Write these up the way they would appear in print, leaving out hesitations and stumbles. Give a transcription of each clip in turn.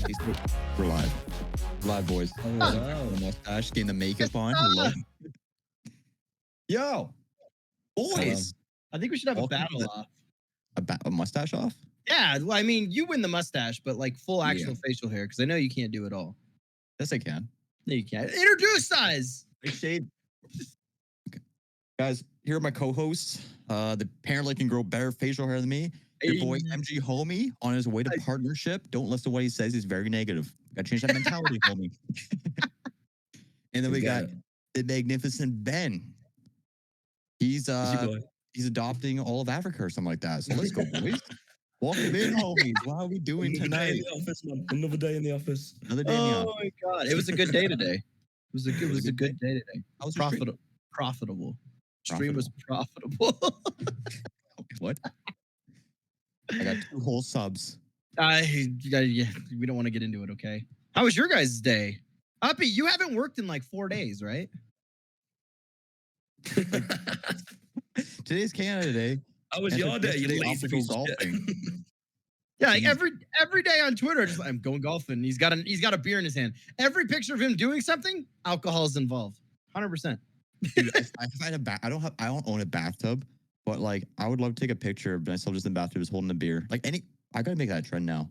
Facebook. We're live. Live, boys. Oh, wow. The mustache, getting the makeup on. Hello. Yo, boys. I think we should have a Welcome to battle the- off. A mustache off? Yeah, well, I mean, you win the mustache, but like full actual Yeah. facial hair, because I know you can't do it all. Yes, I can. No, you can't. Introduce us. Hey, shade. Okay. Guys, here are my co-hosts. The apparently can grow better facial hair than me. Your boy MG Homie on his way to partnership. Don't listen to what he says. He's very negative. Got to change that mentality, homie. And then we got the magnificent Ben. He's adopting all of Africa or something like that. So let's go, boys. Welcome in, homies. How are we doing tonight? Day in the office, man. Another day in the office. Another day in the office. Oh my god, it was a good day today. It was a good day today. How was the stream? Profitable. Stream was profitable. What? I got 2 whole subs. We don't want to get into it, okay? How was your guys' day? Uppy, you haven't worked in like 4 days, right? Today's Canada Day. How was your day? You lazy piece of shit. golfing. Yeah, like every day on Twitter, just I'm going golfing. He's got a beer in his hand. Every picture of him doing something, alcohol is involved. 100%. Dude, I don't own a bathtub, but like I would love to take a picture of myself just in the bathtub, just holding a beer. Like I gotta make that a trend now.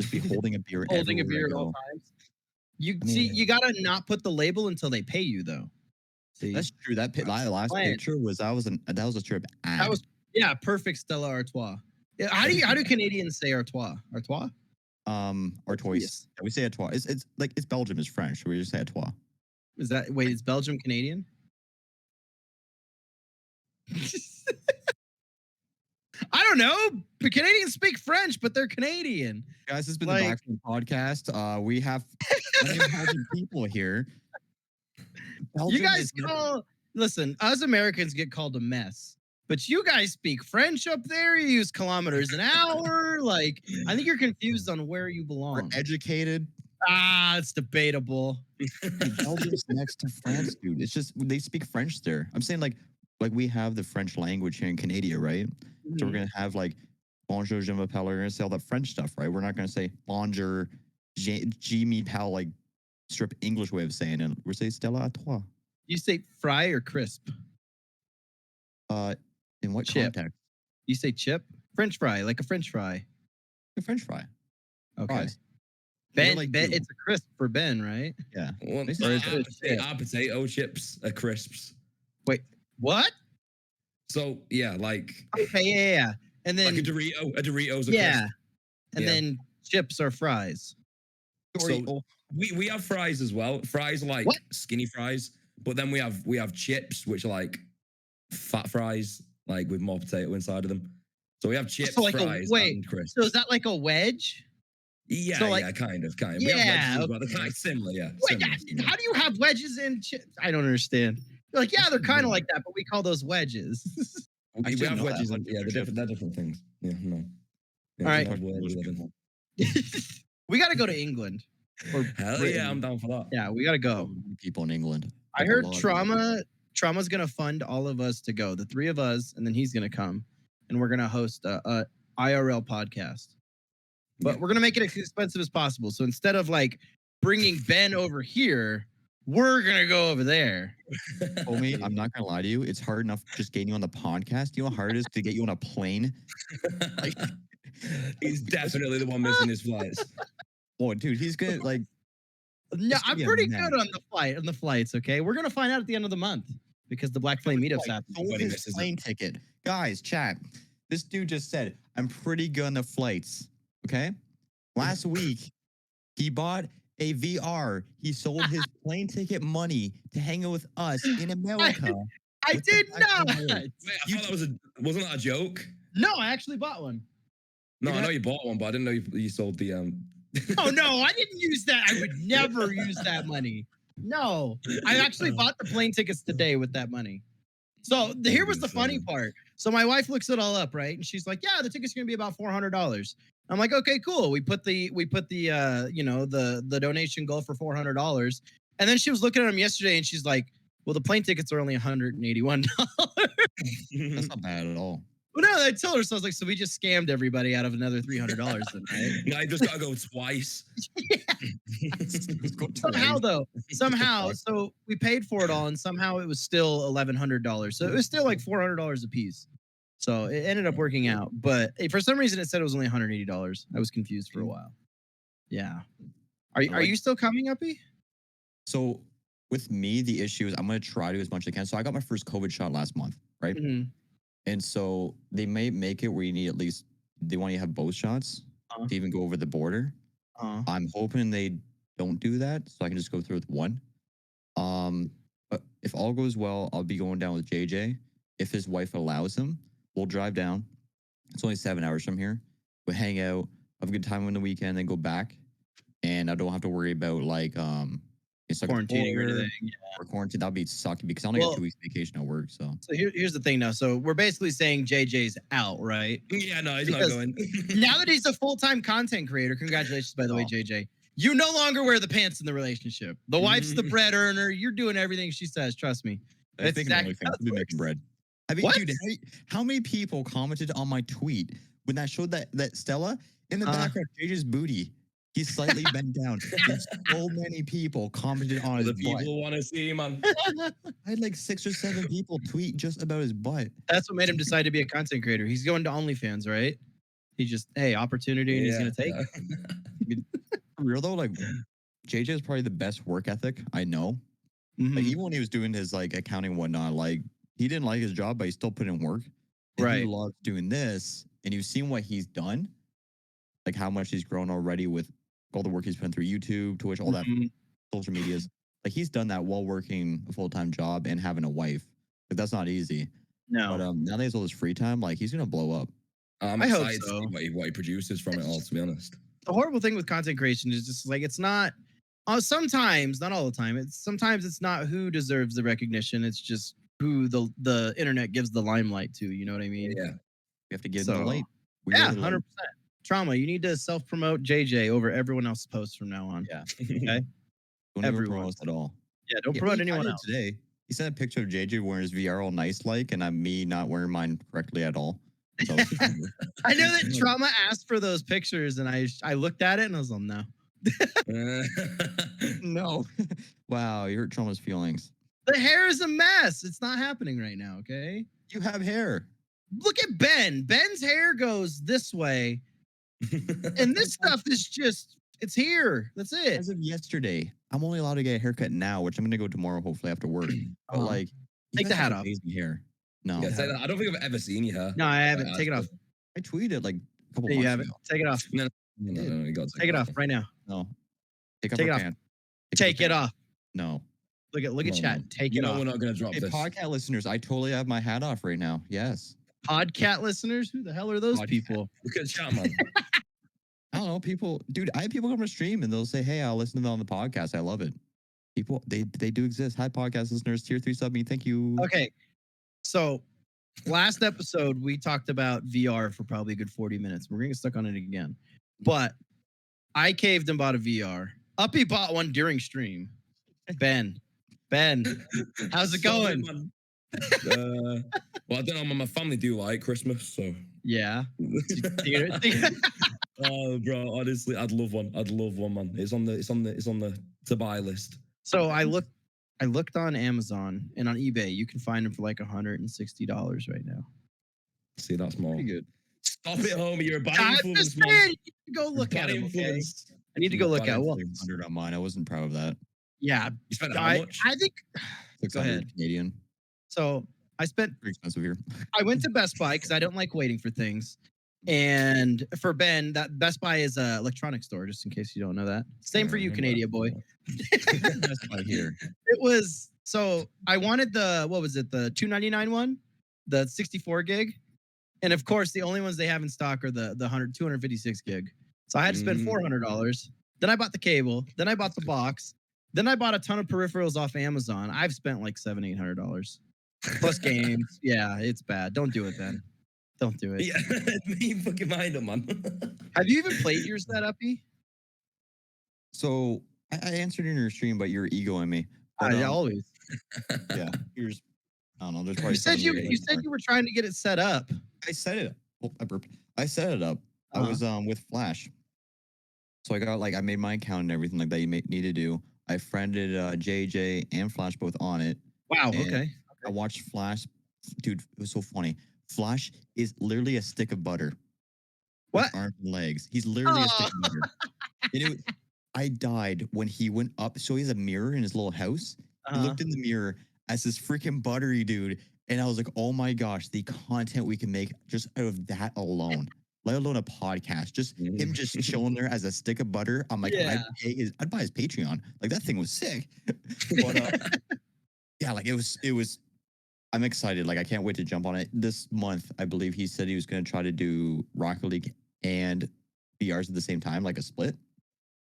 Just be holding a beer. Holding a beer at all times. You gotta not put the label until they pay you though. See? That's true. That last picture was that was a trip ad. That was perfect Stella Artois. Yeah, how do Canadians say Artois? Artois? Artois. Yes. Yeah, we say Artois. It's like it's Belgium is French. So we just say Artois. Is Belgium Canadian? I don't know. But Canadians speak French, but they're Canadian. Guys, this has been the BLACKFLAME podcast. We have 1,000 people here. Belgium You guys listen, us Americans get called a mess. But you guys speak French up there. You use kilometers an hour. Like, I think you're confused on where you belong. We're educated. It's debatable. Belgium's next to France, dude. It's just they speak French there. I'm saying like we have the French language here in Canada, right? Mm-hmm. So we're gonna have like bonjour, je m'appelle. We're gonna say all that French stuff, right? We're not gonna say bonjour, je m'appelle, like strip English way of saying it. We're saying Stella à toi. You say fry or crisp? In what chip. context? You say chip? French fry, like a French fry. A French fry. Okay. Fries. Ben, like it's a crisp for Ben, right? Yeah. Our potato chips are crisps. Wait, what? So yeah, like okay, yeah. And then like a Dorito's a crisp. And Yeah. then chips are fries. So we have fries as well. Fries are like skinny fries, but then we have chips which are like fat fries, like with more potato inside of them. So we have chips, like fries, and crisps. So is that like a wedge? Yeah, so like, yeah, kind of. Yeah, we have wedges as well. They're kind of similar, yeah. Wait, how do you have wedges in chips? I don't understand. You're like, yeah, they're kind of like that, but we call those wedges. we have wedges, they're different things. Yeah, no. Yeah, all right. We got to go to England. Hell yeah, I'm down for that. Yeah, we got to go. People in England. I heard Trauma's going to fund all of us to go, the 3 of us, and then he's going to come, and we're going to host a IRL podcast. But we're going to make it as expensive as possible. So instead of like bringing Ben over here, we're going to go over there. Homie, I'm not going to lie to you. It's hard enough just getting you on the podcast. You know how hard it is to get you on a plane? Like, he's definitely the one missing his flights. Oh, dude, he's good. Like, no, I'm pretty good on the flights. Okay, we're gonna find out at the end of the month because the BLACKFLAME meetups happen. His plane ticket, guys. Chat. This dude just said, "I'm pretty good on the flights." Okay. Last week, he bought a VR. He sold his plane ticket money to hang out with us in America. I did not. Wait, I thought that wasn't that a joke? No, I actually bought one. No, I know you bought one, but I didn't know you sold the Oh no, I didn't use that. I would never use that money. No, I actually bought the plane tickets today with that money. So here was the funny part. So my wife looks it all up, right? And she's like, "Yeah, the ticket's gonna be about $400." I'm like, "Okay, cool." We put the the donation goal for $400, and then she was looking at them yesterday, and she's like, "Well, the plane tickets are only $181." That's not bad at all. Well, no, I told her, so I was like, so we just scammed everybody out of another $300 then, right? Now I just gotta go twice. Let's go Somehow twice. though, somehow, fuck? so we paid for it all, and somehow it was still $1,100. So it was still like $400 a piece. So it ended up working out, but for some reason it said it was only $180. I was confused for a while. Yeah. Are you still coming, Uppy? So with me, the issue is I'm gonna try to do as much as I can. So I got my first COVID shot last month, right? Mhm. And so they may make it where you need at least they want you to have both shots Uh-huh. to even go over the border. I'm hoping they don't do that, so I can just go through with one. But if all goes well, I'll be going down with JJ. If his wife allows him, we'll drive down. It's only 7 hours from here. We'll hang out, have a good time on the weekend, then go back. And I don't have to worry about like it's like Quarantining or anything. or quarantine. That'd be sucky because I only Well- got 2 weeks vacation at work. So So here's the thing now. So we're basically saying JJ's out, right? Yeah, no, he's Because not going. Now that he's a full-time content creator, congratulations, by the way, Oh. JJ. You no longer wear the pants in the relationship. The wife's the bread earner. You're doing everything she says. Trust me. I That's think exactly how I'll be it making works. bread. I mean, What? dude, how many people commented on my tweet when I showed that Stella in the background, JJ's booty? He's slightly bent down. And so many people commented on his The butt. people want to see, man. I had like 6 or 7 people tweet just about his butt. That's what made him decide to be a content creator. He's going to OnlyFans, right? He just, hey, opportunity, and he's gonna take it. For real though, like JJ is probably the best work ethic I know. Mhm. Like even when he was doing his like accounting and whatnot, like he didn't like his job, but he still put in work. And he Right. loves doing this. And you've seen what he's done, like how much he's grown already with all the work he's put in through YouTube, Twitch, all that Mhm. social medias. Like he's done that while working a full-time job and having a wife. But that's not easy. No. But now that he has all this free time, like he's gonna blow up. I'm I hope excited to so. see what he produces from it all, to be honest. The horrible thing with content creation is just like it's not sometimes, not all the time. Sometimes it's not who deserves the recognition. It's just who the internet gives the limelight to. You know what I mean? Yeah. We have to give him the So, light. We Yeah, are the light. 100%. Trauma. You need to self-promote JJ over everyone else's posts from now on. Yeah. Okay. Don't even Everyone. promote us at all. Yeah, don't Yeah, promote he anyone kinda else. today. He sent a picture of JJ wearing his VR all nice like, and I'm me not wearing mine correctly at all. So I know that Trauma asked for those pictures, and I looked at it and I was like, no. no. Wow, you hurt Trauma's feelings. The hair is a mess. It's not happening right now. Okay. You have hair. Look at Ben. Ben's hair goes this way, and this stuff is just it's here. That's it. As of yesterday, I'm only allowed to get a haircut now, which I'm gonna go tomorrow, hopefully after work. But Uh-huh. like, you Take the guys have hat off. amazing hair. No, Yeah, say that. I don't think I've ever seen your hair. No, I haven't. Like, Take it off. I tweeted like a couple There you months have it. ago. Take it off. No, you got to Take it off right now. No, take off Take it our off. pants. Take it off. No. Look at Come on, chat. man. Take You it know off. we're not going to drop Hey, this. podcast listeners, I totally have my hat off right now. Yes. Podcat listeners, who the hell are those Podcat. people? Look at chat, man. I don't know. People, dude, I have people come to stream and they'll say, hey, I'll listen to them on the podcast. I love it. People, they do exist. Hi, podcast listeners. Tier 3 sub me. Thank you. Okay, so last episode we talked about VR for probably a good 40 minutes. We're gonna get stuck on it again, but I caved and bought a VR. Uppy bought one during stream. Ben, how's it going? Man. Well, I don't know. My family do like Christmas, so. Yeah. Oh, bro, honestly, I'd love one. I'd love one, man. It's on the to buy list. So I looked on Amazon and on eBay. You can find them for like $160 right now. See, that's more. Pretty good. Stop it, homie. You're a bad I'm influence, just man. saying, you need to go look Bad at them. Okay? influence. I need to go look Bad at what. influence. 100 on mine. I wasn't proud of that. Yeah, You spent how I much? think. 600 ahead. Canadian. So I spent. Pretty expensive here. I went to Best Buy because I don't like waiting for things. And for Ben, that Best Buy is a electronics store, just in case you don't know that. Same for you, Canadian boy. Best Buy here. It was so I wanted the what was it, the $299 one, the 64 gig, and of course the only ones they have in stock are the 256 gig. So I had to spend $400. Then I bought the cable. Then I bought the box. Then I bought a ton of peripherals off Amazon. I've spent like $700-800 plus games. Yeah, it's bad. Don't do it, Ben. Don't do it. Yeah, me fucking mind up, man. Have you even played yours that Uppy? So I answered in your stream, but you're egoing me. But, Always. yeah, here's I don't know. There's probably You said something you said you were trying to get it set up. I set it up. Oh, I burped. I set it up. I was with Flash. So I got like I made my account and everything like that you need to do. I friended JJ and Flash both on it. Wow. And Okay. I watched Flash. Dude, it was so funny. Flash is literally a stick of butter with What? arms and legs. He's literally a stick Oh. of butter. And I died when he went up. So he has a mirror in his little house. He looked in the mirror as this freaking buttery dude. And I was like, oh my gosh, the content we can make just out of that alone, let alone a podcast. Just him just chilling there as a stick of butter. I'm like, Yeah. I'd buy his Patreon. Like that thing was sick. But yeah, like it was I'm excited. Like I can't wait to jump on it. This month, I believe he said he was gonna try to do Rocket League and VRs at the same time, like a split.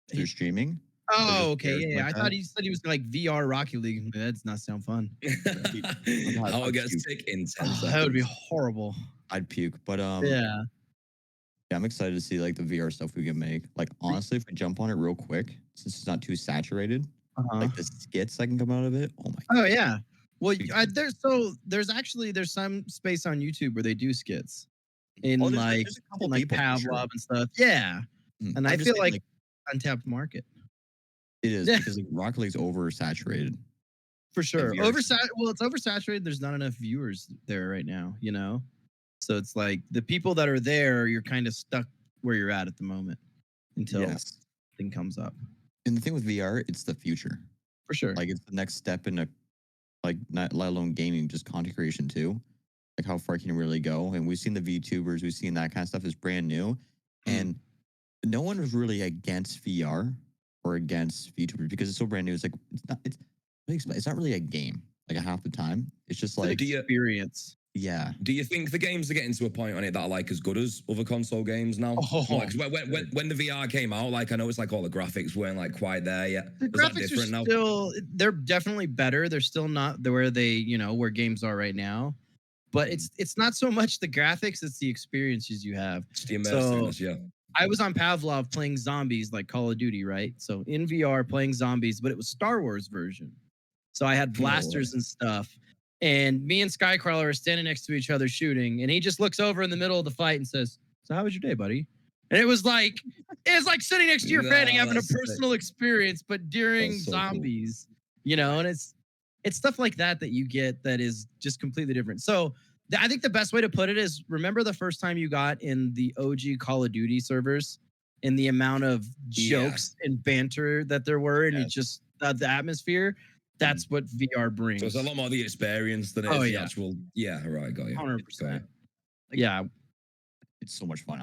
They're streaming. Oh, okay. VRs Yeah, like I thought he said he was like VR Rocket League. That does not sound fun. How it gets sick in 10 seconds. That would be horrible. I'd puke. But Yeah. yeah, I'm excited to see like the VR stuff we can make. Like honestly, if we jump on it real quick, since it's not too saturated, like the skits that can come out of it. Oh my Oh yeah. Well, there's some space on YouTube where they do skits in Oh, like there's a couple in like people, for Pavlov sure. and stuff. Yeah. And I I'm just feel saying, like untapped market it is Yeah. because like Rocket League's oversaturated. for sure. VRs. It's oversaturated. There's not enough viewers there right now, you know? So it's like the people that are there, you're kind of stuck where you're at the moment until Yes. thing comes up. And the thing with VR, it's the future. For sure. Like it's the next step in a like not let alone gaming, just content creation too. Like how far can you really go? And we've seen the VTubers, we've seen that kind of stuff is brand new. And no one was really against VR or against VTubers because it's so brand new. It's like it's not really a game. Like half the time, it's just It's an like experience. yeah. Do you think the games are getting to a point on it that are like as good as other console games now? Oh. Like, 'cause when the VR came out, like I know it's like all the graphics weren't like quite there yet. The Is that graphics different are now? still they're definitely better. They're still not where they, where games are right now. But it's not so much the graphics, it's the experiences you have. It's the So immersiveness, yeah. I was on Pavlov playing zombies like Call of Duty, right? So in VR playing zombies, but it was Star Wars version. So I had blasters and stuff. And me and Skycrawler are standing next to each other shooting, and he just looks over in the middle of the fight and says, "So how was your day, buddy?" And it was like sitting next to your friend and having a that's sick. personal experience, but during That's so cool. zombies, and it's stuff like that you get that is just completely different. So I think the best way to put it is remember the first time you got in the OG Call of Duty servers and the amount of jokes and banter that there were, and it just the atmosphere. That's what VR brings. So it's a lot more the experience than it is the actual. Yeah, right, got you. 100%. Yeah, It's so much fun.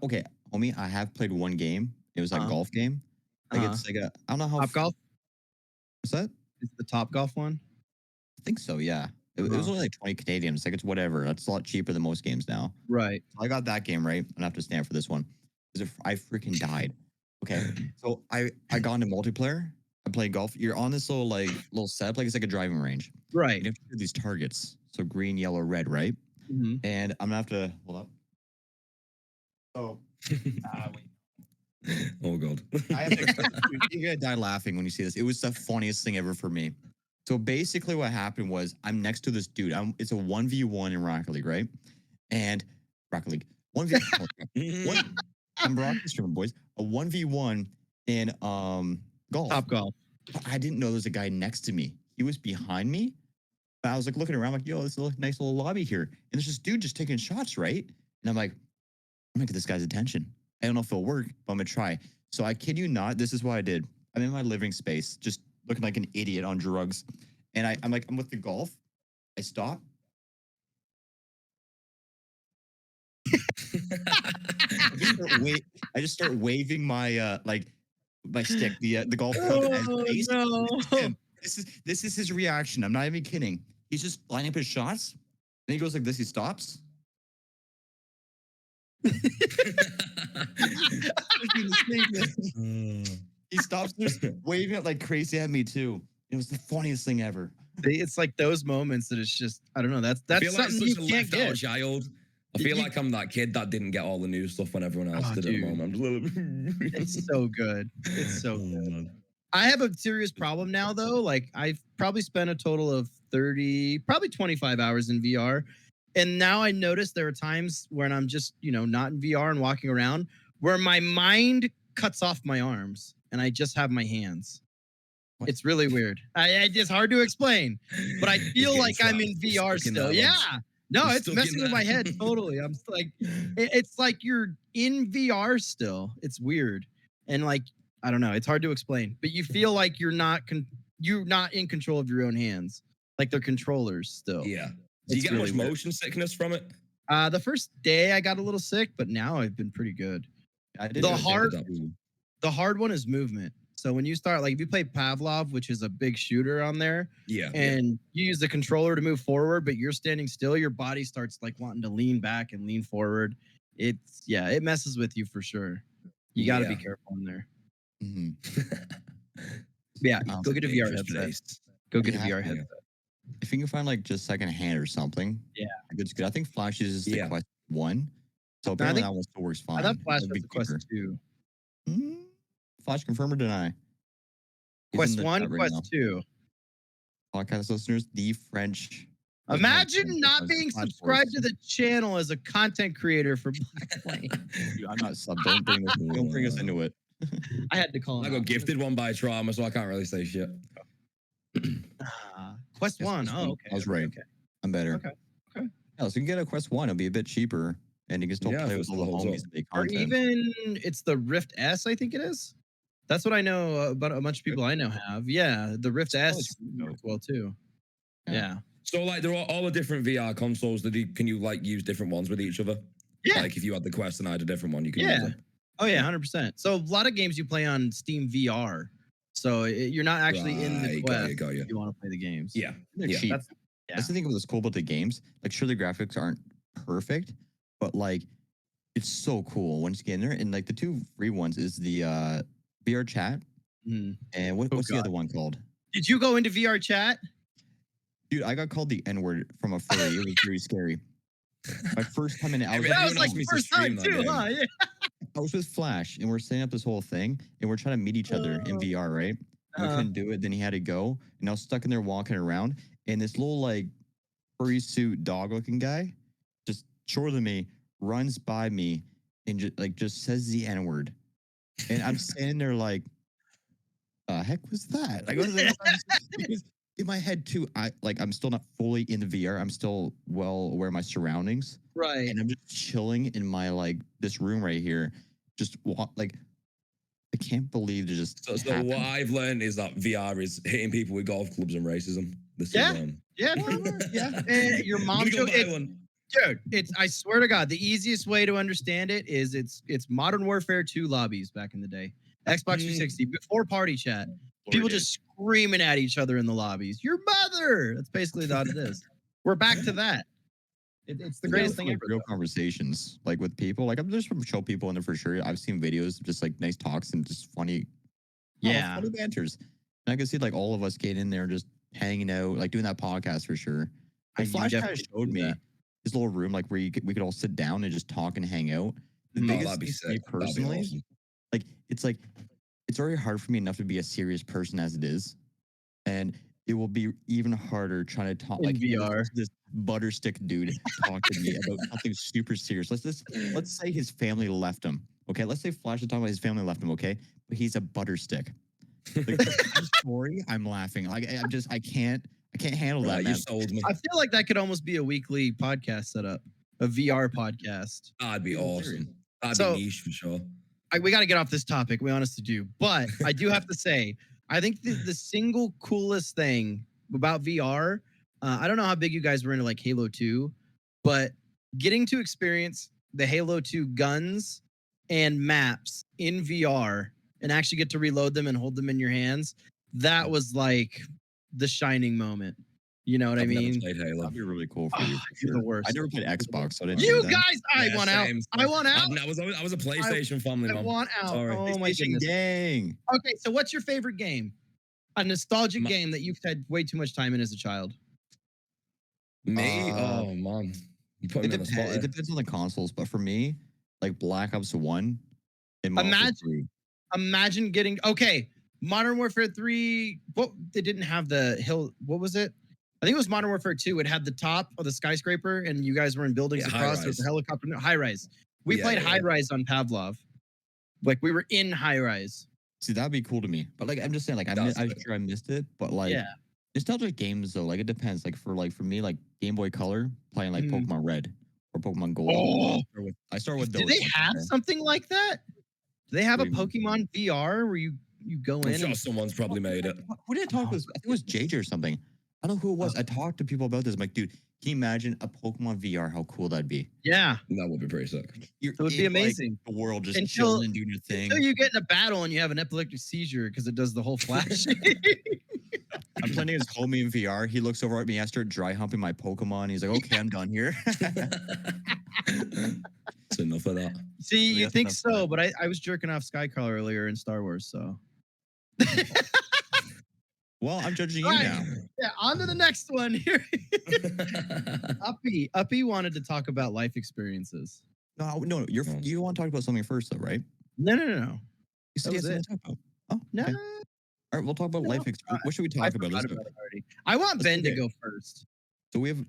Okay, homie, I have played one game. It was like a golf game. Like it's like I don't know how Top Golf. What's that? Is the Top Golf one? I think so, yeah. It was only like 20 Canadian. It's like it's whatever. That's a lot cheaper than most games now. Right. So I got that game right. I have to stand for this one. I freaking died. Okay. So I got into multiplayer. I played golf. You're on this little setup, like it's like a driving range. Right. You have to do these targets. So green, yellow, red, right? Mm-hmm. And I'm gonna have to hold up. So Oh god. You're gonna die laughing when you see this. It was the funniest thing ever for me. So basically what happened was I'm next to this dude. It's a 1v1 in Rocket League, right? And Rocket League. 1v1. I'm broadcasting streaming, boys. A 1v1 in golf. Top Golf. I didn't know there was a guy next to me. He was behind me. But I was like looking around, like, yo, this is a nice little lobby here. And there's this dude just taking shots, right? And I'm like, I'm gonna get this guy's attention. I don't know if it'll work, but I'm gonna try. So I kid you not, this is what I did. I'm in my living space, just looking like an idiot on drugs. And I'm with the golf. I stop. I just start waving my my stick, the golf club at his face. No. This is his reaction. I'm not even kidding. He's just lining up his shots. Then he goes like this. He stops. He stops just waving it like crazy at me too. It was the funniest thing ever. It's like those moments that it's just I don't know. That's I feel like something such you a can't left out get. child. I feel like I'm that kid that didn't get all the new stuff when everyone else did at the moment. I'm just It's so good. It's so good. man. I have a serious problem now, though. Like, I've probably spent a total of 30, probably 25 hours in VR. And now I notice there are times when I'm just, not in VR and walking around where my mind cuts off my arms and I just have my hands. What? It's really weird. It's hard to explain, but I feel like I'm in VR still. Yeah. No, He's it's stuck in messing with my that. head totally. I'm like, it's like you're in VR still. It's weird. And like, I don't know. It's hard to explain, but you feel like you're not in control of your own hands. Like they're controllers still. Yeah. Do you It's get really much weird. motion sickness from it? The first day I got a little sick, but now I've been pretty good. I did The it. hard The hard one is movement. So when you start, like if you play Pavlov, which is a big shooter on there, Yeah. and you use the controller to move forward, but you're standing still, your body starts like wanting to lean back and lean forward. It messes with you for sure. You got to be Yeah. careful in there. Mhm. Yeah, Um, go get a VR Dangerous headset. place. Go get a Yeah, VR yeah. headset. If you can find like just secondhand or something, Yeah. it's good. I think Flash uses the Yeah. Quest 1. So apparently that one still works fine. I thought Flash That'd has be the Quest cheaper. 2. Flash confirm or deny? He's in Quest the 1, chat right Quest now. 2. Podcast listeners, the French. Imagine not being Flash subscribed Force. to the channel as a content creator for BLACKFLAME. Dude, I'm not sub. Don't bring this. Don't bring us into it. I had to call I him got out. gifted one by Trauma, so I can't really say shit. Quest Yes, 1. Quest Oh, 1. okay. I was right. Okay. I'm better. Okay. Yeah, so you can get a Quest 1. It'll be a bit cheaper, and you can still Yeah, play if with it all the still holds homies up. and make Or content. even it's the Rift S, I think it is. That's what I know about a bunch of people I know have. Yeah, the Rift S it's works well too. Yeah. Yeah. So like there are all the different VR consoles that can you like use different ones with each other? Yeah. Like if you had the Quest and I had a different one, you can use Yeah. them. Oh yeah, 100%. So a lot of games you play on Steam VR. So you're not actually in the Right, Quest got you. if you want to play the games. Yeah. They're Yeah. cheap. That's That's the thing what's cool about the games. Like, sure, the graphics aren't perfect, but like, it's so cool once you get in there. And like, the two free ones is the VR chat Mhm. and what's the God. other one called? Did you go into VR chat? Dude, I got called the N word from a furry. It was very scary. My first time in it, I was, That Everyone was like asked me to first time stream that too, game. huh? Yeah. I was with Flash, and we're setting up this whole thing, and we're trying to meet each other in VR, right? And we couldn't do it. Then he had to go, and I was stuck in there walking around, and this little like furry suit dog-looking guy, just shorter than me, runs by me and just says the N word, and I'm standing there like, heck was that? Like, because in my head too, I'm still not fully in the VR. I'm still well aware of my surroundings. Right. And I'm just chilling in my this room right here. Just like, I can't believe it just So happened. what I've learned is that VR is hitting people with golf clubs and racism. This Yeah. is Yeah. Yeah. And your mom go joke. buy one. Dude, I swear to God, the easiest way to understand it is it's Modern Warfare 2 lobbies back in the day. Xbox 360 before party chat. People just screaming at each other in the lobbies. Your mother. That's basically what it is. We're back to that. It's the greatest thing ever. Real conversations like with people. Like, I'm just from show people in there for sure. I've seen videos of just like nice talks and just funny, funny banters. And I can see like all of us getting in there just hanging out, like doing that podcast for sure. Like, Flash kind of showed me his little room, like where we could all sit down and just talk and hang out. The biggest that'd be thing for me sick. personally, That'd be like it's already hard for me enough to be a serious person as it is, and it will be even harder trying to talk In like VR. this butterstick dude talk to me about something super serious. Let's say his family left him. Okay, let's say Flash is talking about his family left him. Okay, but he's a butterstick. Like, I'm sorry, I'm laughing. Like, I can't handle that. You Man. sold me. I feel like that could almost be a weekly podcast setup, a VR podcast. That'd be awesome. That'd So- be niche for sure. We got to get off this topic. We honestly do. But I do have to say, I think the single coolest thing about VR, I don't know how big you guys were into like Halo 2, but getting to experience the Halo 2 guns and maps in VR and actually get to reload them and hold them in your hands, that was like the shining moment. You know what I I've never mean? played Halo. That'd be really cool for you. For You're sure. the worst. I never played Xbox, so I didn't. You do that. guys, I Yeah, want out. same. I want out. I was a PlayStation family, I man. want out. Sorry. Oh my PlayStation goodness. gang. Okay, so what's your favorite game? A nostalgic My- game that you've had way too much time in as a child. Me? Oh man. You put It me on the spot. depends. It depends on the consoles, but for me, like Black Ops 1 and Modern Warfare 3. Imagine getting Modern Warfare 3. What they didn't have the hill. What was it? I think it was Modern Warfare 2. It had the top of the skyscraper, and you guys were in buildings Yeah, across. There was a high-rise. helicopter. No, high rise. We Yeah, played yeah, high yeah. rise on Pavlov. Like we were in high rise. See, that'd be cool to me. But like, I'm just saying, like, I'm That's I'm sick. sure I missed it. But like, Yeah. nostalgic games though, like it depends. Like for me, like Game Boy Color, playing like Mhm. Pokemon Red or Pokemon Gold. Oh, I start with do those. they ones, have okay? something like that? Do they have a What do you mean? Pokemon VR where you go I'm in sure and someone's probably made it. Who did I talk to? Oh. I think it was JJ or something. I don't know who it was. Oh. I talked to people about this. I'm like, dude, can you imagine a Pokemon VR? How cool that'd be. Yeah, That would be pretty sick. You're it would be in, like, amazing. the world just Until chilling and doing your until thing. you get in a battle and you have an epileptic seizure because it does the whole flash. I'm playing against homie in VR. He looks over at me. I start dry humping my Pokemon. He's like, okay, I'm done here. It's enough of that. See, you Yes, think enough so, time. but I was jerking off Skycar earlier in Star Wars, so. Well, I'm judging you Right. now. Yeah, on to the next one here. Uppy wanted to talk about life experiences. No, you want to talk about something first, though, right? No. You said That you had was something it. to talk about. Oh, No, okay. All right, we'll talk about no, life experience. What should we I talk about? forgot Let's about go. it already. I want Let's Ben to okay. go first. So we have.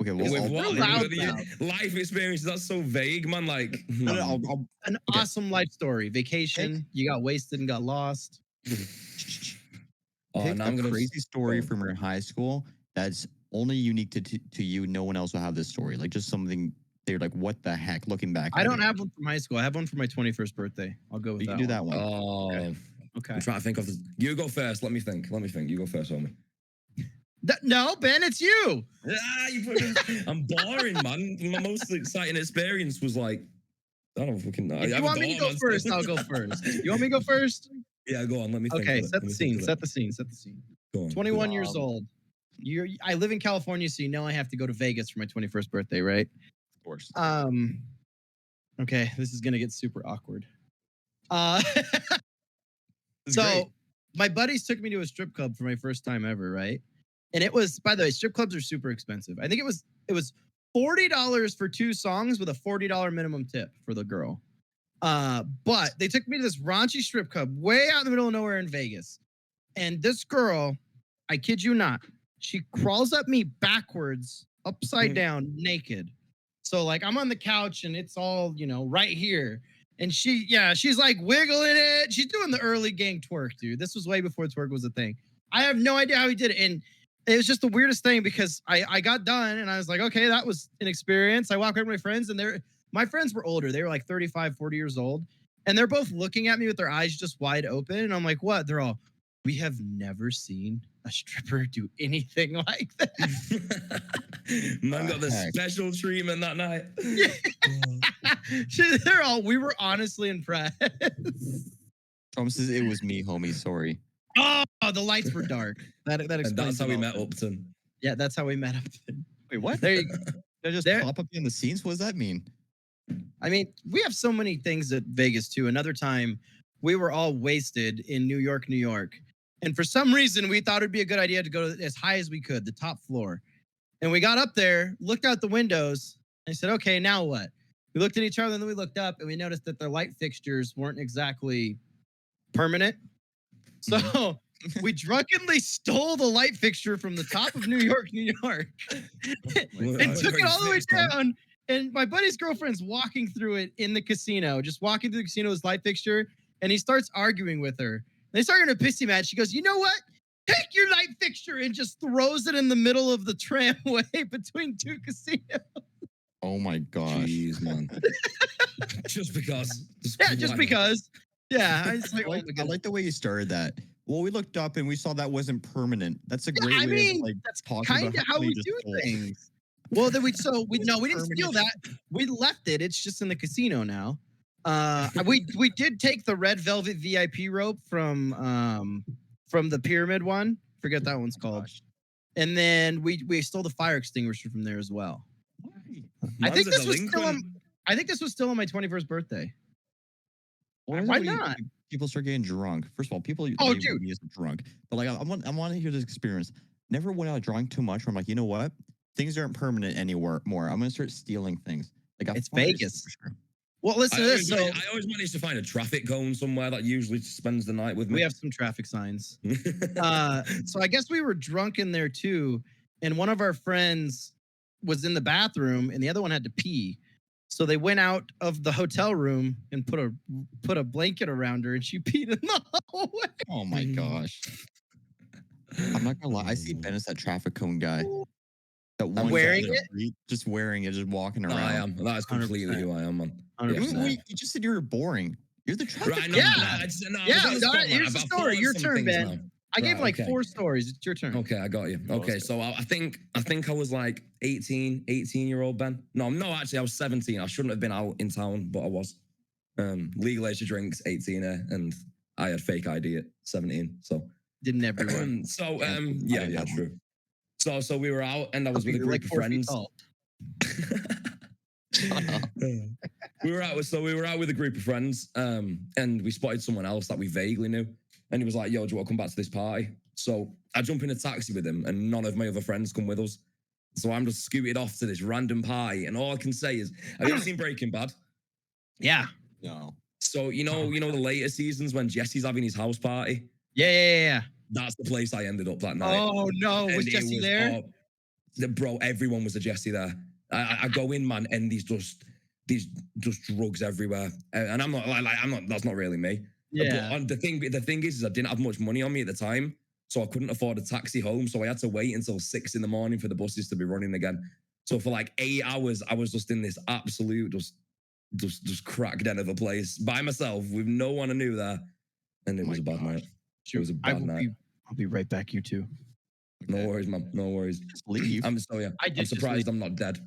Okay, well, With I'll, what? We're loud With now. Life experiences. That's so vague, man. Like, no, I'll An Okay. awesome life story. Vacation. You got wasted and got lost. oh, pick now a I'm gonna crazy story go. from your high school that's only unique to you. No one else will have this story. Like just something they're like, what the heck? Looking back, I at don't it. have one from high school. I have one for my 21st birthday. I'll go with You that can do one. that one. Oh, Okay. I'm trying to think of this. You go first. Let me think. You go first, homie. No, Ben, it's you. I'm boring, man. My most exciting experience was like, I don't know if we can. If you want me to go first, I'll go first. You want me to go first? Yeah, go on. Let me think. Okay, of it. set Let the me think scene. of Set it. the scene. Set the scene. Go on. 21 years old. I live in California, so you know I have to go to Vegas for my 21st birthday, right? Of course. Okay, this is gonna get super awkward. This is So great. my buddies took me to a strip club for my first time ever, right? And it was, by the way, strip clubs are super expensive. I think it was $40 for 2 songs with a $40 minimum tip for the girl. But they took me to this raunchy strip club way out in the middle of nowhere in Vegas. And this girl, I kid you not, she crawls up me backwards, upside down, naked. So like I'm on the couch and it's all, right here. And she's like wiggling it. She's doing the early gang twerk, dude. This was way before twerk was a thing. I have no idea how he did it. And it was just the weirdest thing because I got done and I was like, okay, that was an experience. I walked over to my friends and my friends were older. They were like 35, 40 years old. And they're both looking at me with their eyes just wide open. And I'm like, what? They're all, we have never seen a stripper do anything like that. Man got the Heck. special treatment that night. They're all, we were honestly impressed. Thomas says it was me, homie. Sorry. Oh, the lights were dark. That explains And that's how it we all. met Upton. Yeah, that's how we met up. Wait, what? There you go. Did I just There- pop up in the scenes? What does that mean? I mean, we have so many things at Vegas too. Another time, we were all wasted in New York, New York. And for some reason, we thought it'd be a good idea to go as high as we could, the top floor. And we got up there, looked out the windows, and I said, okay, now what? We looked at each other and then we looked up and we noticed that the light fixtures weren't exactly permanent. So we drunkenly stole the light fixture from the top of New York, New York, and took it all the way down. And my buddy's girlfriend's walking through it in the casino, just walking through the casino's light fixture. And he starts arguing with her. They start in a pissy match. She goes, you know what? Take your light fixture and just throws it in the middle of the tramway between 2 casinos. Oh my gosh. Jeez, man. Just because. Yeah, just why not? because. Yeah, I was like, I oh like, my I God. like the way you started that. Well, we looked up and we saw that wasn't permanent. That's a Yeah, great I way mean, of like that's talking kind about of how you we just do stole. things. Well, then we didn't permanent. steal that. We left it. It's just in the casino now. We did take the red velvet VIP rope from the pyramid one. Forget that one's called. Gosh. And then we stole the fire extinguisher from there as well. Why? I think Man's a this was still on. delinquent. I think this was still on my 21st birthday. Why is it Why when not? people start getting drunk? First of all, people Oh, label dude. me as drunk, but like I want to hear this experience. Never went out drunk too much. Where I'm like, you know what? Things aren't permanent anymore. I'm gonna start stealing things. Like It's fire Vegas. extinguisher. Well, listen I to this. always, So I always manage to find a traffic cone somewhere that usually spends the night with me. we have some traffic signs. So I guess we were drunk in there too. and one of our friends was in the bathroom, and the other one had to pee. So they went out of the hotel room and put a blanket around her, and she peed in the hallway. Oh my gosh. I'm not gonna lie. I see Ben as that traffic cone guy. That one wearing guy on the it? street, just wearing it, just walking No, I around. am. That is completely 100%. who I am, man. 100%. Wait, you just said you were boring. You're the traffic Right, cone no, Yeah. no, guy. no, Yeah, I was on the spot, man. here's the I've story. thought of Your some turn, things Ben. now. I gave Right, like okay. 4 stories. It's your turn. Okay, I got you. Okay, so I think I was like 18-year-old Ben. No, actually I was 17. I shouldn't have been out in town, but I was. Legal age of drinks, 18, and I had fake ID at 17. So Didn't everyone? yeah, true. So we were out, and I was with a You're group like of 4 feet friends. tall. we were out with a group of friends, and we spotted someone else that we vaguely knew, and he was like, "Yo, do you want to come back to this party?" So I jump in a taxi with him, and none of my other friends come with us. So I'm just scooted off to this random party, and all I can say is, "Have you ever seen Breaking Bad?" Yeah. No. So you know the later seasons when Jesse's having his house party. Yeah. That's the place I ended up that night. Oh no, was And it Jesse there? Bro, everyone was a Jesse there. I go in, man, and these drugs everywhere, and I'm not. That's not really me. Yeah. But the thing is I didn't have much money on me at the time, so I couldn't afford a taxi home. So I had to wait until 6 a.m. for the buses to be running again. So for like 8 hours, I was just in this absolute just crack den of a place by myself with no one I knew there, and it was a bad night. It was a bad night. I'll be right back, you two. No worries, man. No worries. Just leave. I'm I did I'm just surprised leave. I'm not dead.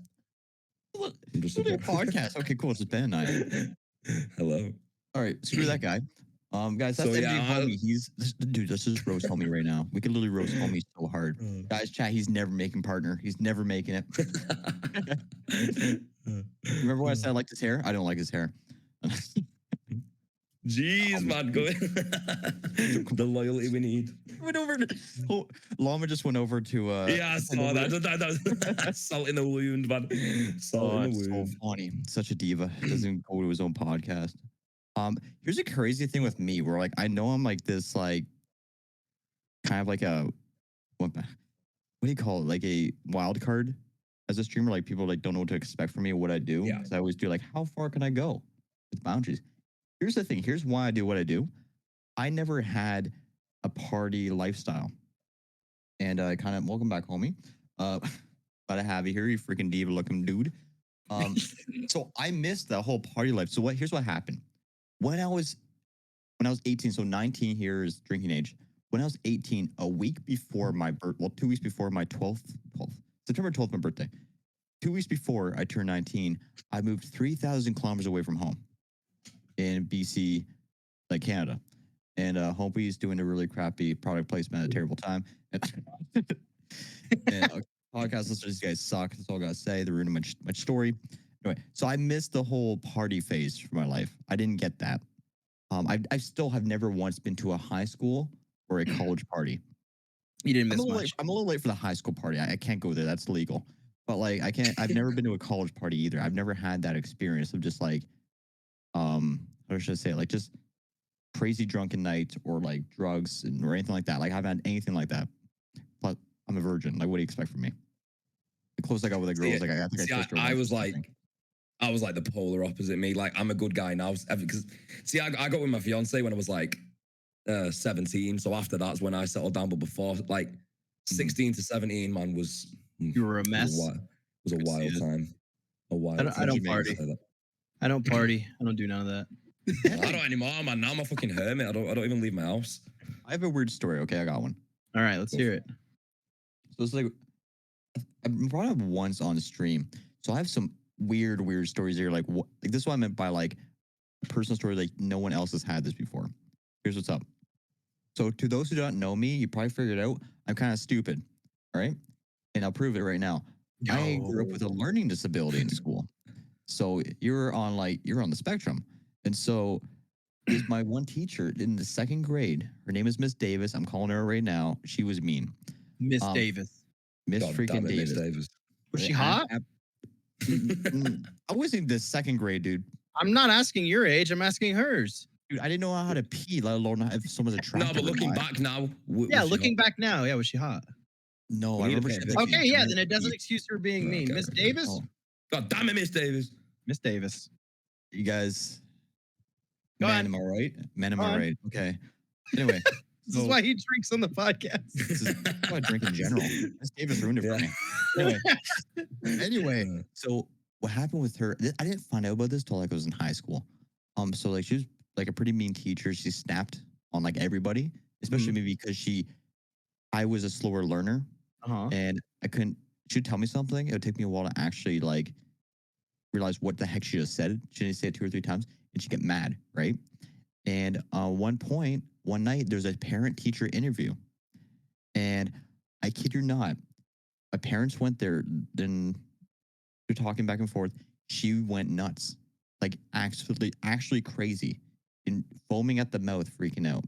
Look, I'm just look at your podcast. Okay, cool. It's just Ben and I. Hello. All right, screw that guy. Guys, that's So, MJ yeah, Homie. Dude, let's just roast Homie right now. We could literally roast Homie so hard. Guys, chat, he's never making partner. He's never making it. Remember when I said I liked his hair? I don't like his hair. Jeez, man, go the loyalty we need. Went over to, Llama just went over to Yeah, I saw that. Salt in the wound, man. Salt in the it's so wound. funny. Such a diva. Doesn't go to his own podcast. Here's a crazy thing with me where like I know I'm like this like kind of like a what do you call it? Like a wild card as a streamer. Like people like don't know what to expect from me or what I do. Yeah. Because I always do like how far can I go with boundaries? Here's the thing. Here's why I do what I do. I never had a party lifestyle. And kind of welcome back, homie. Glad to have you here, you freaking diva looking dude. So I missed the whole party life. So here's what happened. When I was 18, so 19 here is drinking age. When I was 18, a week before my 2 weeks before my 12th, September 12th, my birthday. 2 weeks before I turned 19, I moved 3,000 kilometers away from home in BC, like Canada. And Homie's doing a really crappy product placement at a terrible time. And podcast listeners, you guys suck. That's all I gotta say. They're ruining my story. Anyway, so I missed the whole party phase for my life. I didn't get that. I still have never once been to a high school or a college party. You didn't miss much. I'm a little late for the high school party. I can't go there. That's legal. But like I can't. I've never been to a college party either. I've never had that experience of just like, how should I say it? Like just crazy drunken nights or like drugs or anything like that. Like I haven't had anything like that. But I'm a virgin. Like what do you expect from me? The closest I got with a girl was like I think I kissed her I once was or like, something. I was like the polar opposite me. Like I'm a good guy now because see, I got with my fiance when I was like 17. So after that's when I settled down. But before like 16 to 17, man, was You were a mess. Was a wild time. A wild time. I don't party. I don't party. I don't do none of that. I don't anymore, man. Now I'm a fucking hermit. I don't even leave my house. I have a weird story. Okay, I got one. All right, let's hear it. So it's like I brought up once on the stream. So I have some weird stories here. Like what? Like this is what I meant by like a personal story. Like no one else has had this before. Here's what's up. So to those who don't know me, you probably figured out I'm kind of stupid. All right, and I'll prove it right now. I grew up with a learning disability in school. So you're on the spectrum. And so is my one teacher in the 2nd grade. Her name is Miss Davis. I'm calling her right now. She was mean. Miss Davis. Miss freaking Davis. Miss Davis. Was she hot? I wasn't the 2nd grade, dude. I'm not asking your age. I'm asking hers. Dude, I didn't know how to pee, let alone have someone's attractive. No, but looking back now. Yeah, looking back now. Yeah, was she hot? No, We I need to remember paint she a had, like, picture. Okay, yeah, giant then it doesn't teeth. excuse her being mean. Okay. Miss Davis? Oh, God damn it, Miss Davis. Miss Davis. you guys, Go man, on. am I right? Man, am Go I on. right? Okay. Anyway, This is so why he drinks on the podcast. this is why I drink in general. Miss Davis ruined it for me. Anyway, so what happened with her? I didn't find out about this till like I was in high school. So like she was like a pretty mean teacher. She snapped on like everybody, especially me because I was a slower learner Uh-huh. and I couldn't. She'd tell me something. It would take me a while to actually like realize what the heck she just said. She didn't say it 2 or 3 times, and she'd get mad, right? And one point, one night, there's a parent-teacher interview, and I kid you not, my parents went there. Then they're talking back and forth. She went nuts, like actually crazy, and foaming at the mouth, freaking out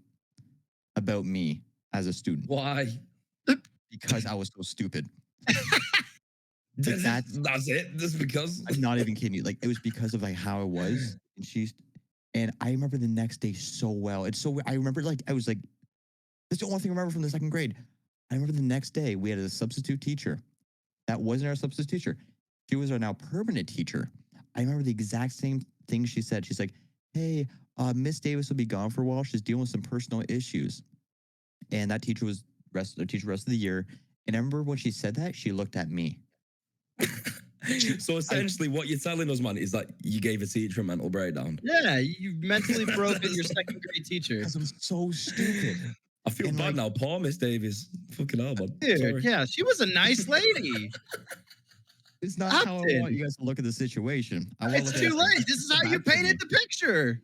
about me as a student Why? because I was so stupid. That's it. Just because. I'm not even kidding you. Like it was because of like how I was, and I remember the next day so well. It's so I remember like I was like, that's the only thing I remember from the second grade. I remember the next day we had a substitute teacher. That wasn't our substitute teacher. She was our now permanent teacher. I remember the exact same thing she said. She's like, "Hey, Miss Davis will be gone for a while. She's dealing with some personal issues." And that teacher was rest of the year. And I remember when she said that, she looked at me. So essentially, what you're telling us, man, is that you gave a teacher a mental breakdown. Yeah, you mentally broken your second grade teacher. Because I'm so stupid. I feel And, bad like- now. Poor Miss Davis. Fucking hell, man. Dude, Sorry. yeah, she was a nice lady. It's not how I Upton. want you guys to look at the situation. I want It's too late. This is how you painted the picture.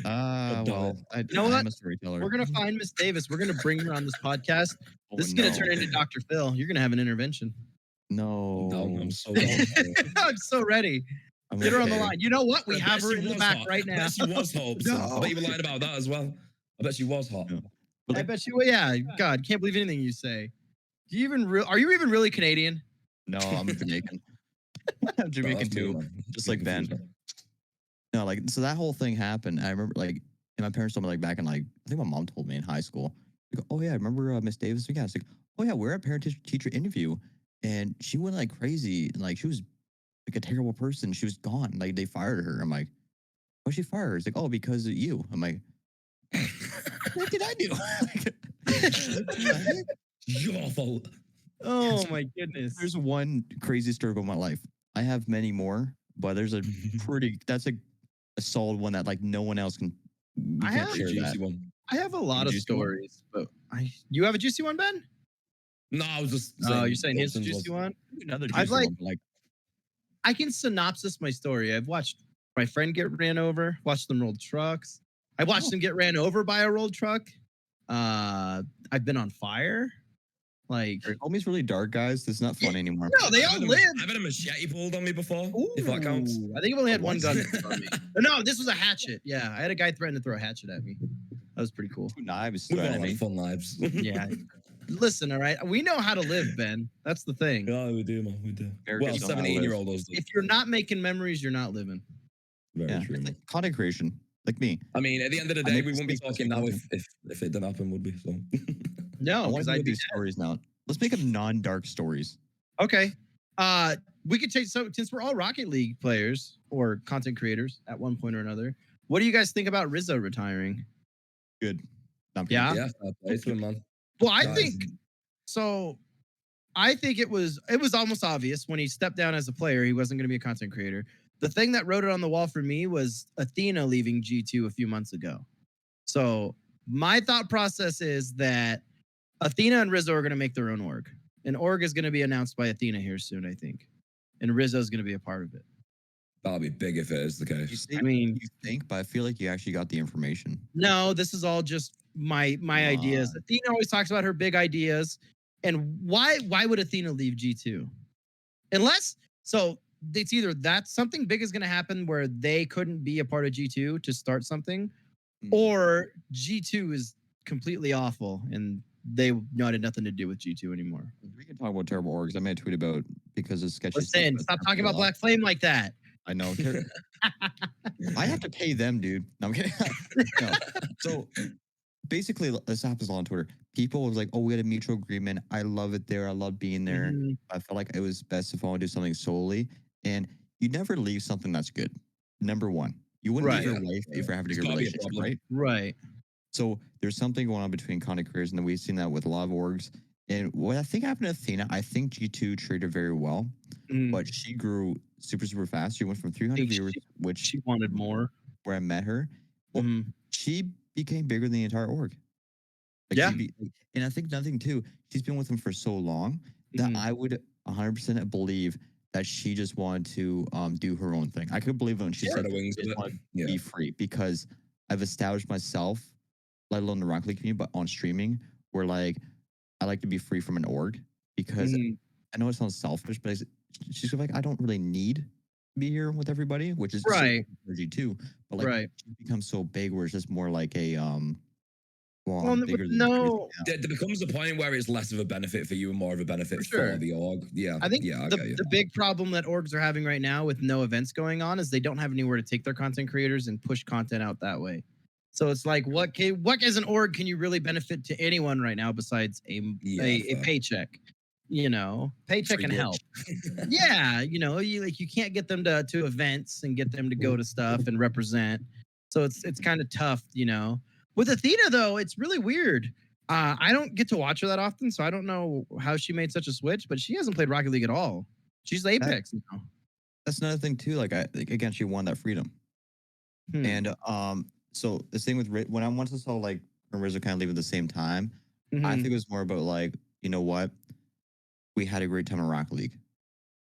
God damn Well, know what? I'm a storyteller. We're gonna find Miss Davis. We're gonna bring her on this podcast. This is gonna turn into Dr. Phil. You're gonna have an intervention. No. I'm so down. I'm so ready. I'm Get her on the okay. line. You know what? We I have bet her she in the was back hot. right I now. bet she was hot. No. I bet you were lying about that as well. I bet she was hot. Yeah. I bet you. Yeah. God, can't believe anything you say. Do you even? Are you even really Canadian? No, I'm Jamaican. I'm Jamaican That's me, too. man. Just like Ben. Confused, man. No, like so that whole thing happened. I remember like, and my parents told me like back in like I think my mom told me in high school. They go, "Oh yeah, I remember Miss Davis?" Yeah, it's like, "Oh yeah, we're at parent-teacher interview, and she went like crazy and like she was like a terrible person. She was gone. Like they fired her." I'm like, "Why she fired her?" It's like, "Oh, because of you." I'm like, "What did I do?" Like, Your fault. Oh my goodness. there's one crazy story about my life. I have many more, but there's a that's a solid one that like no one else can. We I can't have- share Juicy that. one. I have a lot of juicy one? stories, but you have a juicy one, Ben? No, I was just. Oh, you're saying his options juicy was- one? Another I've juicy like- one, but, like I can synopsis my story. I've watched my friend get ran over, watched them roll trucks. I watched Oh. them get ran over by a rolled truck. I've been on fire. Like, Are homies really dark, guys? This is not fun anymore. no, they I've all had a- live. I've had a machete pulled on me before. If that counts. Ooh, I think I've only had one What? gun on me. No, this was a hatchet. Yeah, I had a guy threaten to throw a hatchet at me. That was pretty cool. 2 knives. We've all threatening had me. fun lives. Yeah. Listen, all right. We know how to live, Ben. That's the thing. Yeah, we do, man. We do. Americans Well, know how to live. 17-year-old does. If you're not making memories, you're not living. Very Yeah, true, it's man. like content creation, like me. I mean, at the end of the I day, make we wouldn't be mistakes, talking but now we if it didn't happen, would we? So. No, I want because to I know do. these stories now. Let's make them non-dark stories. Okay. We could take so since we're all Rocket League players or content creators at one point or another. What do you guys think about Rizzo retiring? Good. No, I'm Yeah? kidding. Yeah, fair play to him, man. Well, I Guys, think so. I think it was almost obvious when he stepped down as a player he wasn't going to be a content creator. The thing that wrote it on the wall for me was Athena leaving G2 a few months ago. So my thought process is that Athena and Rizzo are going to make their own org. An org is going to be announced by Athena here soon, I think. And Rizzo is going to be a part of it. That'll be big if it is the You, case. say, I mean- you think, but I feel like you actually got the information. No, this is all just my ideas. on. Athena always talks about her big ideas. And why would Athena leave G2? Unless so it's either that something big is going to happen where they couldn't be a part of G2 to start something, Hmm. or G2 is completely awful and they wanted nothing to do with G2 anymore. We can talk about terrible orgs. I made a tweet about because of sketchy stuff. Listen, but stop they're talking about a lot. Black Flame like that. I know. I have to pay them, dude. No, I'm kidding. No. So basically, this happens a lot on Twitter. people was like, oh, we had a mutual agreement. I love it there. I love being there. Mhm. I felt like it was best if I want to do something solely. And you never leave something that's good. Number one, you wouldn't leave Right. your Yeah, wife if yeah. you're having a It's good gotta be a relationship, problem. right? Right. So there's something going on between content creators, and we've seen that with a lot of orgs. And what I think happened to Athena, I think G2 treated her very well, Mm. but she grew super, super fast. She went from I 300 think viewers, which she wanted more. where I met her, well, Mhm. she became bigger than the entire org. Like Yeah. and I think nothing too. She's been with them for so long that Mhm. I would 100% believe that she just wanted to do her own thing. I could believe it when she Spread said, the wings "I a just bit. want to Yeah. be free," because I've established myself, let alone the Rocket League community, but on streaming, where like I like to be free from an org because Mhm. I know it sounds selfish, but she's like, I don't really need to be here with everybody, which is so Right. energy too. But like Right. she's become so big where it's just more like a well, Well, I'm with bigger than everything no, now. There becomes a point where it's less of a benefit for you and more of a benefit for for sure. the org. Yeah, I think yeah, I the get you. the big problem that orgs are having right now with no events going on is they don't have anywhere to take their content creators and push content out that way. So it's like, what as an org can you really benefit to anyone right now besides Yeah, a fair. paycheck? You know, paycheck Free can glitch. help. Yeah, you know, you can't get them to events and get them to go to stuff and represent. So it's kind of tough, you know. With Athena though, it's really weird. I don't get to watch her that often, so I don't know how she made such a switch. But she hasn't played Rocket League at all. She's That Apex now. that's another thing too. Like again, she won that freedom. Hmm. And so the thing with when I once I saw like her and RZA kind of leave at the same time, I think Hmm. it was more about like, you know what? We had a great time in Rocket League.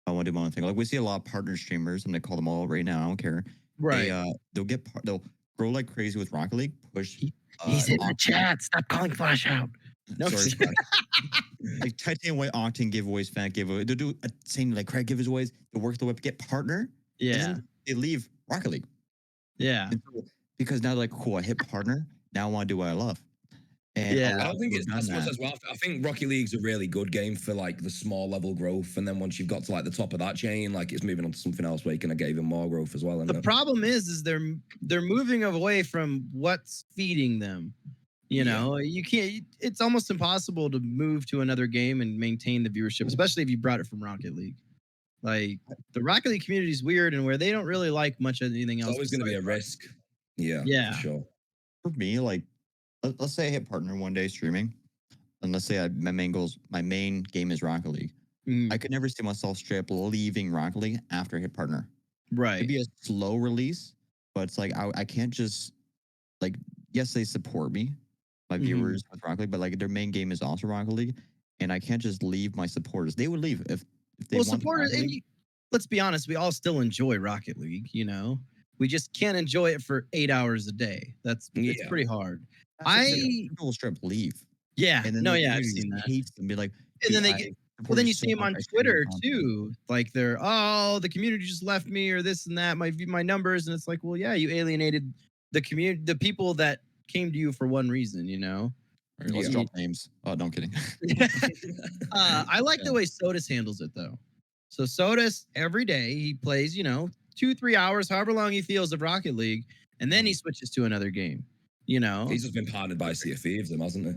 I want to do my own thing. Like we see a lot of partner streamers, I'm gonna call them all right now. I don't care. They Right. they'll grow like crazy with Rocket League, push He's in the Octane. chat. Stop calling Flash out. No, Sorry, Flash. Like Titanium White Octane giveaways, fan giveaway. They'll do a same like Craig giveaways. They'll work the whip, get partner, and yeah, then they leave Rocket League. yeah, And so, because now like cool, I hit partner. Now I want to do what I love. And a yeah. I lot don't of think people it's have that done much that. as well. I think Rocket League's a really good game for like the small level growth, and then once you've got to like the top of that chain, like it's moving on to something else where you can get even more growth as well. The Isn't it? problem is they're moving away from what's feeding them. You Yeah. know, you can't. It's almost impossible to move to another game and maintain the viewership, especially if you brought it from Rocket League. Like the Rocket League community is weird, and where they don't really like much of anything It's else always going to be besides a Rocket. risk. Yeah, for Yeah. sure. For me, like let's say I hit partner one day streaming, and let's say my main game is Rocket League. I Mm, could never see myself straight up leaving Rocket League after I hit partner. It'd right. be a slow release, but it's like I can't just like yes, they support me, my Hmm. viewers with Rocket League, but like their main game is also Rocket League, and I can't just leave my supporters. They would leave if they Well, want the supporters, Rocket and League. let's be honest, we all still enjoy Rocket League. You know, we just can't enjoy it for 8 hours a day. It's Yeah. pretty hard. That's what I'm saying. I People will straight up leave, Yeah, and then no, the yeah, I've community seen that. hates them. Be like, And dude, then they I get well, support then you you so see them much. on I stream your Twitter content. too. Like they're, oh, the community just left me or this and that, my numbers. And it's like, well, yeah, you alienated the community, the people that came to you for one reason, you know? All right, let's Yeah. drop names. Oh, no, I'm kidding. I like the Yeah. way Sodas handles it though. So Sodas every day he plays, you know, 2-3 hours, however long he feels of Rocket League, and then he switches to another game. You know, He's just been partnered by Sea of Thieves, hasn't he?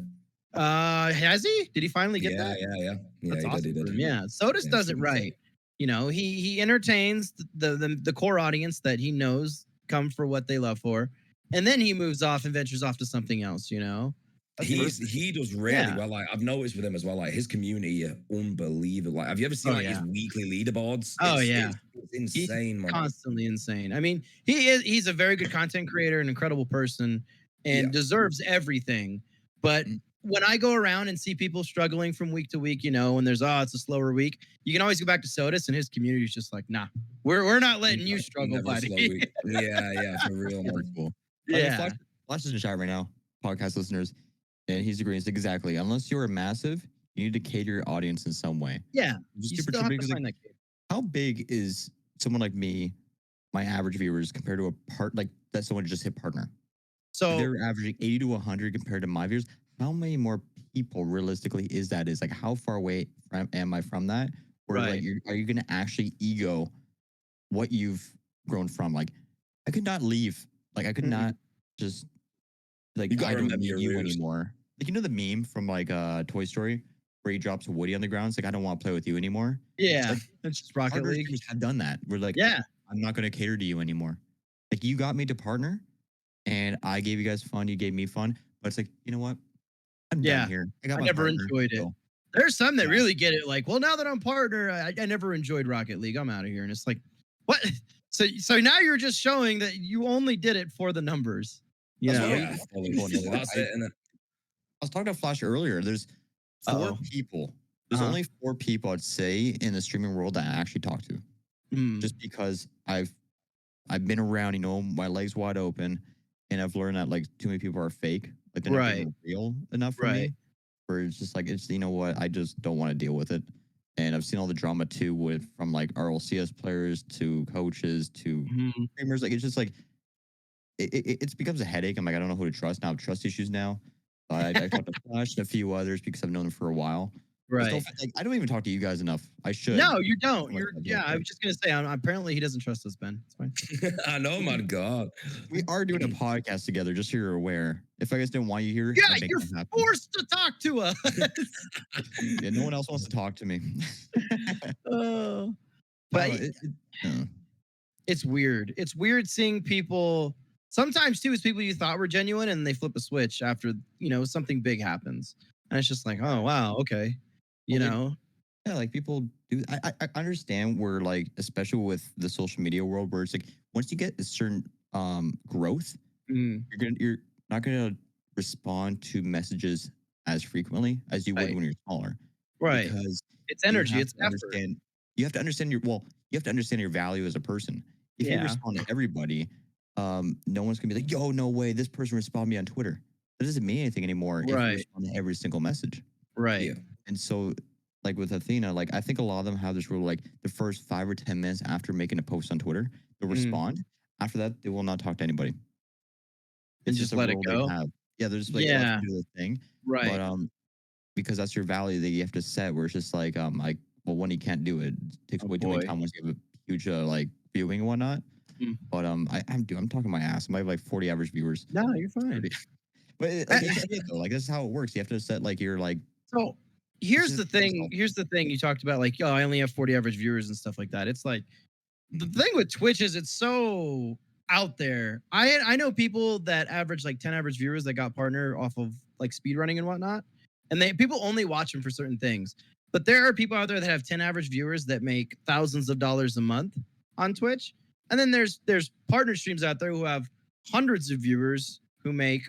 has he? Did he finally get Yeah, that? yeah, yeah. Yeah, That's he did. awesome He for did. him. Yeah, Sodas Yeah, does so it good. right. You know, he entertains the core audience that he knows come for what they love for, and then he moves off and ventures off to something else. You know, That's And perfect. He does really yeah. well. Like I've noticed with him as well. Like his community are unbelievable. Like, have you ever seen Oh like his yeah. weekly leaderboards? Oh yeah. It's He's insane, man. constantly insane. I mean, he's a very good content creator, an incredible person, Yeah. and deserves everything. But Mm. when I go around and see people struggling from week to week, you know, when there's it's a slower week, you can always go back to Sodas and his community is just like, nah, we're not letting you struggle, Never a buddy. slow week. Yeah, yeah, for real, Super man. cool. I mean, Yeah. Flash is in chat right now, podcast listeners, and he's agreeing exactly. Unless you're massive, you need to cater your audience in some way. Yeah. Just You super still too have big. to 'Cause, like, find that kid. how big is someone like me, my average viewers, compared to a part like that someone just hit partner? So They're averaging 80 to 100 compared to my viewers. How many more people realistically is that? Is like how far away am I from that? Or like right. are you gonna actually ego what you've grown from? Like I could not leave. Like I could Mhm. not just like You got I to don't remember need your you roots. anymore. like, you know the meme from like Toy Story where he drops Woody on the ground? It's like, I don't want to play with you anymore. It's Yeah, like it's just Rocket partner League. streamers have done that. We're like, Yeah, I'm not going to cater to you anymore. Like, you got me to partner, and I gave you guys fun. You gave me fun, but it's like, you know what? I'm done yeah. here. I got I my never partner. enjoyed it. So There's some that yeah, really get it. Like, well, now that I'm partner, I never enjoyed Rocket League. I'm out of here. And it's like, what? So now you're just showing that you only did it for the numbers. You that's know? what Yeah, fully, people fully. understand. That's it. And then, I was talking to Flash earlier. There's four Uh-oh. people. There's Uh-huh. only four people I'd say in the streaming world that I actually talk to, Mm. just because I've been around, my legs wide open, and I've learned that like too many people are fake. Like they're not Right. being real enough for Right. me. Where it's just like you know what, I just don't want to deal with it. And I've seen all the drama too with from like RLCS players to coaches to Mhm. streamers. Like it's just like it becomes a headache. I'm like I don't know who to trust now. I have trust issues now. I talked to Flash and a few others because I've known them for a while. Just don't Right. like I don't even talk to you guys enough. I should. No, you don't. Too much You're I yeah, don't, I but was just gonna say apparently he doesn't trust us, Ben. It's fine. I know, we man. God. we are doing a podcast together, just so you're aware. If I guys didn't want you here, Yeah, I'd make you're that happen. forced to talk to us. Yeah, no one else wants to talk to me. Oh. I But don't know. Uh, it's weird. It's weird seeing people sometimes too, it's people you thought were genuine and they flip a switch after, something big happens. And it's just like, oh wow, okay. You well, like, know? yeah, like people do. I understand where, like, especially with the social media world, where it's like once you get a certain growth, Mm, you're not gonna respond to messages as frequently as you would right. when you're smaller, Right. because It's you energy, have it's to effort. understand. You have to understand you have to understand your value as a person. If you Yeah. respond to everybody, no one's gonna be like, "Yo, no way, this person responded me on Twitter." That doesn't mean anything anymore if you Right. respond to every single message. Right. Yeah. And so, like with Athena, like I think a lot of them have this rule, like the first 5 or 10 minutes after making a post on Twitter, they'll Mm, respond. After that, they will not talk to anybody. and It's just just a let it rule they go. have. Yeah, they're just like let Yeah. them do their thing. But Right. because that's your value that you have to set, where it's just like well, when you can't do it, it takes Oh way too many boy. time once you have a huge like viewing and whatnot. Mm. But I'm talking my ass. I might have like 40 average viewers. No, you're fine. 30. But like you see it though, like that's how it works. You have to set like your like So it's here's just the thing. Here's the thing. You talked about like, oh, I only have 40 average viewers and stuff like that. It's like the thing with Twitch is it's so out there. I know people that average like 10 average viewers that got partner off of like speedrunning and whatnot. And people only watch them for certain things. But there are people out there that have 10 average viewers that make thousands of dollars a month on Twitch. And then there's partner streams out there who have hundreds of viewers who make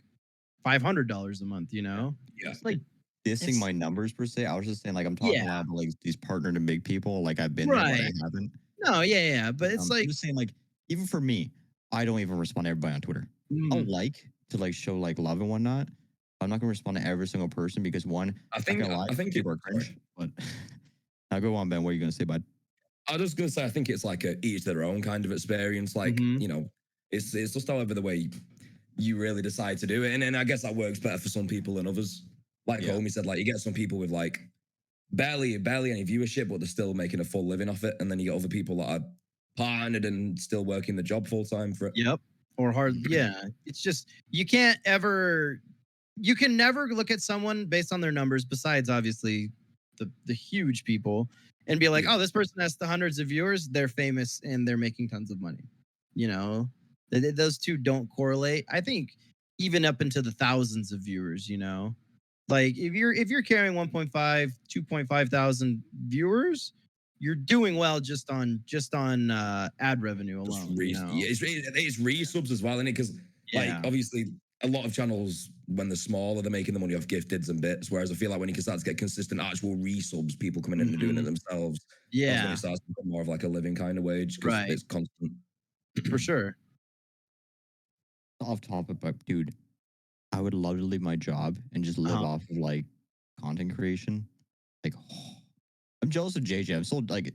$500 a month, Yeah. It's like dissing it's my numbers per se. I was just saying like I'm talking a yeah, lot about like these partner to big people. Like I've been there, but I right. haven't. No, yeah, yeah. But it's I'm like just saying like even for me, I don't even respond to everybody on Twitter. I'll mm, like to like show like love and whatnot. I'm not gonna respond to every single person because one, I not think gonna lie, I think it. people are Sorry. cringe. But now go on, Ben. What are you gonna say, bud? I was just gonna say I think it's like a each their own kind of experience. Like, mhm, it's just however the way you really decide to do it. And then I guess that works better for some people than others. Like Yeah. Homie said, like you get some people with like barely any viewership, but they're still making a full living off it. And then you get other people that are partnered and still working the job full time for it. yep. Or hard, yeah. It's just you can never look at someone based on their numbers, besides obviously the huge people, and be like, Yeah. oh, this person has the hundreds of viewers, they're famous and they're making tons of money. You know, those two don't correlate. I think even up into the thousands of viewers, like if you're carrying 1.5, 2.5 thousand viewers, you're doing well just on ad revenue Just alone. yeah, it's resubs as well, isn't it? Because like Yeah. obviously a lot of channels when they're smaller, they're making the money off gifteds and bits. Whereas I feel like when you can start to get consistent actual resubs, people coming in and doing it Mhm. themselves, that's when Yeah. it starts to become more of like a living kind of wage because Right. it's constant. For sure. Off topic, but dude, I would love to leave my job and just live Uh-huh. off of like content creation. Like, I'm jealous of JJ. I'm so like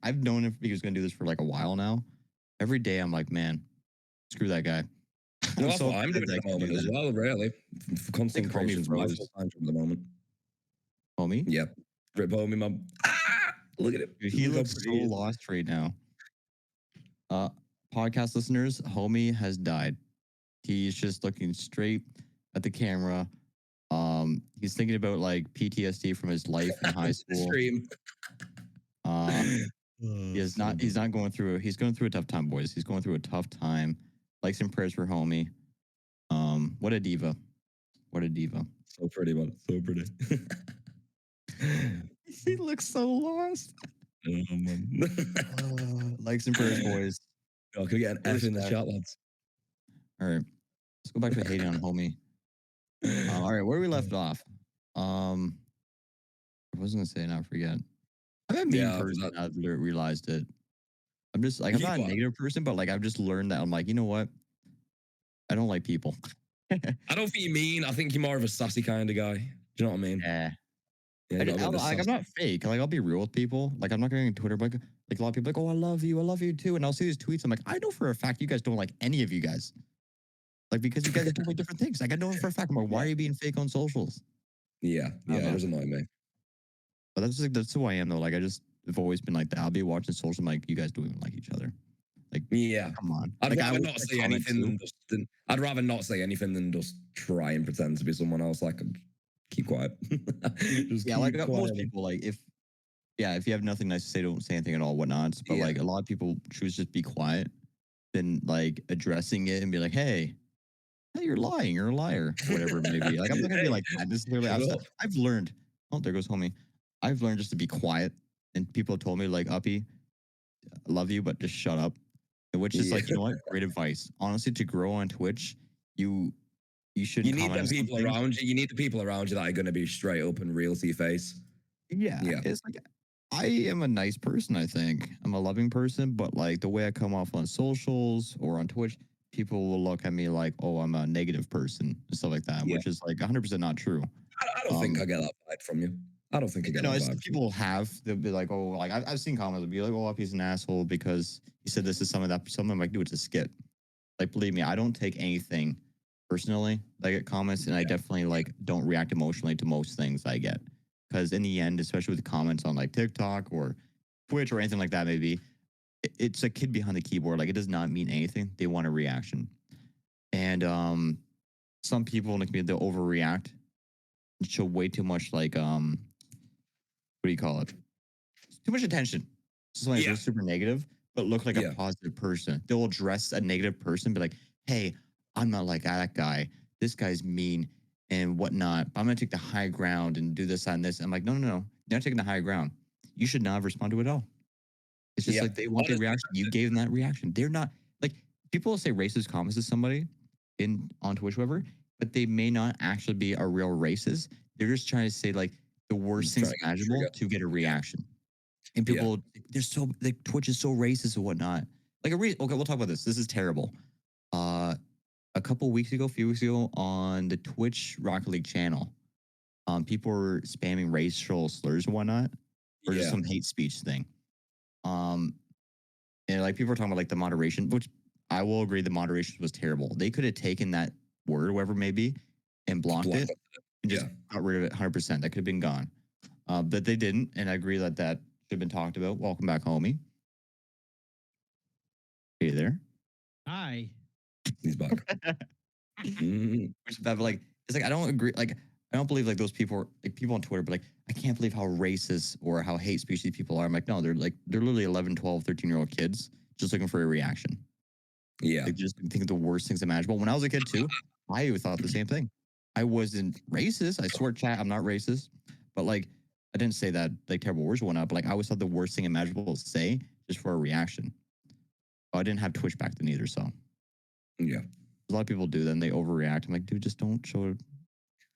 I've known if he was gonna do this for like a while now. Every day I'm like, man, screw that guy. Well, I'm that's so what I'm excited doing that I at the can do moment as that. well, really. For Like content homie creation is my froze. full-time job at the moment. Homie, Yeah. Rip homie, mum. Ah, look at it. dude, he Look how looks pretty so he is. lost right now. Uh, podcast listeners, homie has died. He's just looking straight at the camera, He's thinking about like PTSD from his life in high school. Stream. Uh, Oh, he is so not. He's good. not going through. He's going through a tough time, boys. He's going through a tough time. Like some prayers for homie. What a diva. What a diva. So pretty, man. So pretty. He looks so lost. Oh, man. Likes and prayers, boys. Oh, can we get an F in the Respect. chat, lads? All right, let's go back to hating on homie. All right, where we left off. I was gonna say, now I forget. I'm a mean Yeah, person. that, I've realized it. I'm just like I'm you not a are. negative person, but like I've just learned that I'm like, you know what? I don't like people. I don't think you mean. I think you're more of a sassy kind of guy. Do you know what I mean? Yeah. Yeah, you got a bit of a Like I'm sass. not fake. Like I'll be real with people. Like I'm not going to Twitter, but like a lot of people like, oh, I love you too. And I'll see these tweets. I'm like, I know for a fact you guys don't like any of you guys. Like because you guys do like different things. Like I know for a fact. I'm like, why are you being fake on socials? Yeah, I yeah, don't it know. does annoy me. But that's like that's who I am though. Like I just have always been like that. I'll be watching social. I'm like, you guys don't even like each other. Like, Yeah, come on. I'd Like I rather always not like say comment anything too. than just. I'd rather not say anything than just try and pretend to be someone else. Like, keep quiet. Just Yeah, like keep most quiet. people, like if you have nothing nice to say, don't say anything at all, whatnot. But Yeah, like a lot of people choose just be quiet than like addressing it and be like, hey, you're lying, you're a liar, or whatever it may be. Like I'm not gonna be hey, like that necessarily. shut up. I've learned. Oh, there goes homie. I've learned just to be quiet, and people have told me like, Uppy, I love you, but just shut up. And which is Yeah, like, you know what? Great advice. Honestly, to grow on Twitch, you you you shouldn't need comment on them people something. around you. You need the people around you that are going to be straight up and real to your face. Yeah, Yeah, it's like I am a nice person, I think. I'm a loving person, but like the way I come off on socials or on Twitch, people will look at me like, "Oh, I'm a negative person," and stuff like that, yeah. which is like 100% not true. I don't think Um, I get that vibe from you. I don't think I get you know, that it's vibe from people have they'll be like, "Oh, like I've seen comments will be like, oh, he's an asshole because he said this is some of that." Some of them like, "Dude, it's a skit." Like, believe me, I don't take anything personally. I get comments, and I you. definitely like don't react emotionally to most things I get because in the end, especially with the comments on like TikTok or Twitch or anything like that, maybe it's a kid behind the keyboard. Like, it does not mean anything. They want a reaction, and some people like me, they'll overreact and show way too much like what do you call it? Too much attention. Something Yeah, that's super negative, but look like a yeah, positive person. They'll address a negative person, be like, hey, I'm not like that guy. This guy's mean and whatnot. I'm gonna take the high ground and do this and this. I'm like, no, no, no. You're not taking the high ground. You should not respond to it at all. It's just yeah. like they want the Honestly, reaction. You gave them that reaction. They're not like people will say racist comments to somebody in on Twitch, whatever, but they may not actually be a real racist. They're just trying to say like the worst trying things to get the imaginable trigger. to get a Yeah, reaction. And yeah, people, they're so like Twitch is so racist and whatnot. Like okay, we'll talk about this. This is terrible. Uh, a couple weeks ago, a few weeks ago, on the Twitch Rocket League channel, people were spamming racial slurs and whatnot, or just yeah, some hate speech thing. Um, and like people were talking about like the moderation, which I will agree the moderation was terrible. They could have taken that word, whatever it may be, and just blocked block it it. and just Yeah, got rid of it 100%. That could have been gone. But they didn't, and I agree that that should have been talked about. Welcome back, homie. Hey there. Hi. he's back. Mhm. Which is bad, but like it's like I don't agree. Like I don't believe like those people are like people on Twitter, but like I can't believe how racist or how hate speech these people are. I'm like, no, they're literally 11, 12, 13-year-old kids just looking for a reaction. Yeah, They just think of the worst things imaginable. When I was a kid too, I thought the same thing. I wasn't racist. I swear, chat, I'm not racist. But like I didn't say that like terrible words went up. But like I always thought the worst thing imaginable to say just for a reaction. Oh, I didn't have Twitch back then either, so yeah. a lot of people do. Then they overreact. I'm like, dude, just don't show it.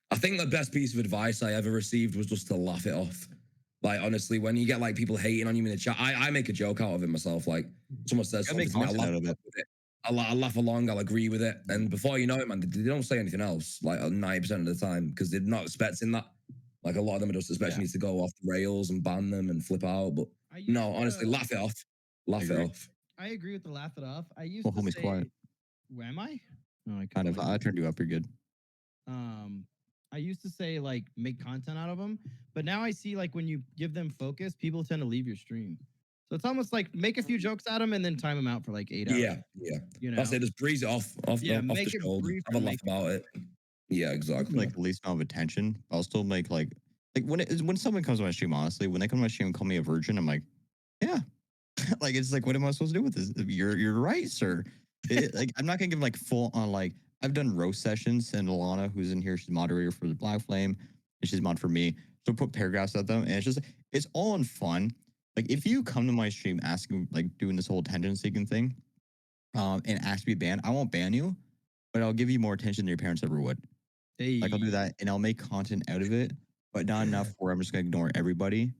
I think the best piece of advice I ever received was just to laugh it off. Like, honestly, when you get like people hating on you in the chat, I make a joke out of it myself. Like, someone says You gotta make something to me, I content laugh out of it. with it. I laugh along, I'll agree with it. And before you know it, man, they don't say anything else, like 90% of the time, because they're not expecting that. Like, a lot of them are just expecting Yeah, you to go off the rails and ban them and flip out. But I used no, honestly, to. laugh it off. I Laugh it agree. off. I agree with the laugh it off. I Well, used to homie's quiet. say, where am I? Oh, I cut Kind the of. mic. I turned you up. You're good. Um, I used to say like make content out of them, but now I see like when you give them focus, people tend to leave your stream. So it's almost like make a few jokes at them and then time them out for like 8 hours. Yeah, yeah. You That's know? it. Just breeze it off Yeah, the make it shoulder. brief Have a and laugh make about it. Yeah, exactly. Like the least amount of attention. I'll still make like when someone comes to my stream, honestly, when they come to my stream and call me a virgin, I'm like, yeah. Like it's like, what am I supposed to do with this? You're right, sir. Like I'm not gonna give like full on like I've done roast sessions and Alana, who's in here, she's moderator for the Black Flame, and she's mod for me. So put paragraphs at them, and it's all in fun. Like if you come to my stream asking like doing this whole attention seeking thing, and ask to be banned, I won't ban you, but I'll give you more attention than your parents ever would. Like I'll do Hey. that, and I'll make content out of it, but not enough where I'm just gonna ignore everybody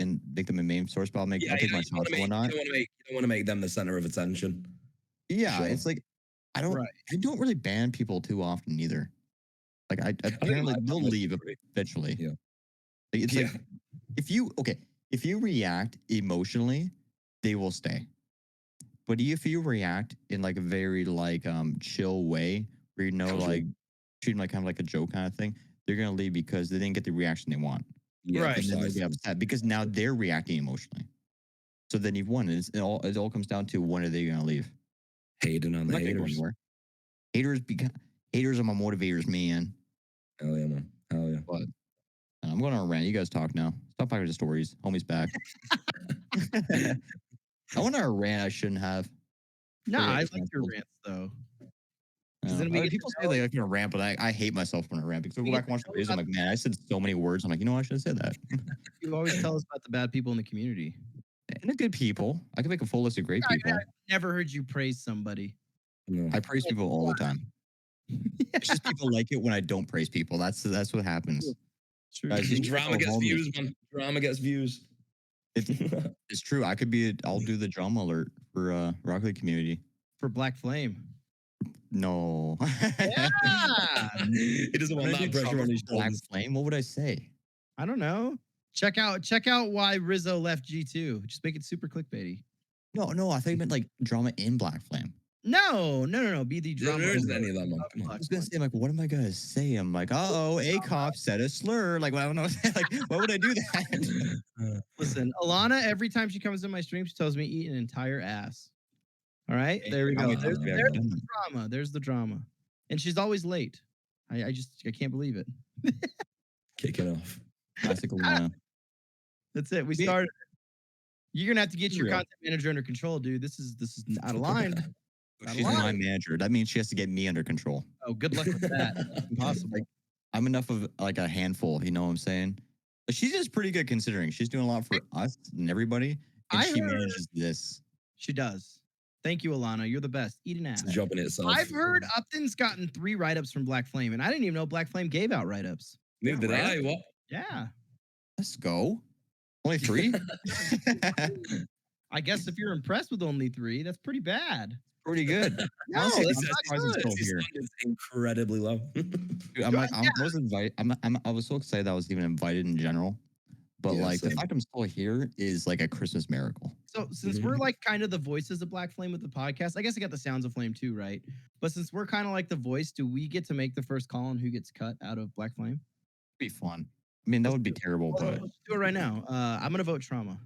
and make them a meme source. But Yeah, I'll take you my don't want shots to and make whatnot. you don't want to make them the center of attention. Yeah, Sure. it's like Right. I don't really ban people too often either. Like I I think apparently my they'll ban was leave pretty- eventually. Yeah. Like, it's Yeah. like if you react emotionally, they will stay. But if you react in like a very like chill way, where you know Casual. like treat them like kind of like a joke kind of thing, they're gonna leave because they didn't get the reaction they want. Yeah, Right. And then they'll precisely. get upset because now they're reacting emotionally. So then you've won. It all comes down to when are they gonna leave? Hating on I'm the not gonna go haters. anywhere. Haters are my motivators, man. Hell yeah, man. Hell yeah. But I'm going on a rant. You guys talk now. Stop talking to stories. Homie's back. I went on a rant I shouldn't have. No, Or I get like your canceled. rants though. I 'Cause don't then know. we get People to say they like to rant, but I hate myself when I rant because I We go get back and watch to the know videos. I'm about like, man, I said so many words. I'm like, you know, I should have said that. You always tell us about the bad people in the community. And the good people. I can make a full list of great people. Never heard you praise somebody. No. I praise people all the time. It's just people like it when I don't praise people. That's what happens. True. Guys, just Drama go gets home. views, man. Drama gets views. It's true. I'll do the drama alert for Rocket League community. For Black Flame. No. Yeah. He doesn't want When I do that pressure drama on his for Black shoulders. Flame, what would I say? I don't know. Check out why Rizzo left G2. Just make it super clickbaity. No, I thought you meant like drama in Black Flame. No. Be the There drama. isn't any of that, man. Come I on. was gonna say, like, what am I gonna say? I'm like, a cop said a slur. Like, well, I don't know. Like, why would I do that? Listen, Alana, every time she comes to my stream, she tells me eat an entire ass. All right, there we How go. many times have you ever done that? Drama. There's the drama, and she's always late. I can't believe it. Kicking off. Classic Alana. That's it. We Me- started. You're gonna have to get your Real. content manager under control, dude. This is out of line. She's my manager. That means she has to get me under control. Oh, good luck with that. Impossible. Like, I'm enough of like a handful. You know what I'm saying? But she's just pretty good considering she's doing a lot for us and everybody, and she manages this. She does. Thank you, Alana. You're the best. Eat an ass. It's a job in itself. I've heard Upton's gotten 3 write-ups from Black Flame, and I didn't even know Black Flame gave out write-ups. Neither did I. What? Yeah. Let's go. Only 3? I guess if you're impressed with only 3, that's pretty bad. Pretty good. No, Honestly, that's I'm not surprised it's good. still His here. standard's incredibly low. Dude, I was invited. I was so excited that I was even invited in general. But Yeah, like the same. fact I'm still here is like a Christmas miracle. So since we're like kind of the voices of Black Flame with the podcast, I guess I got the sounds of Flame too, right? But since we're kind of like the voice, do we get to make the first call on who gets cut out of Black Flame? It'd be fun. I mean, that would be terrible, but Let's do it right now. I'm gonna vote Trauma.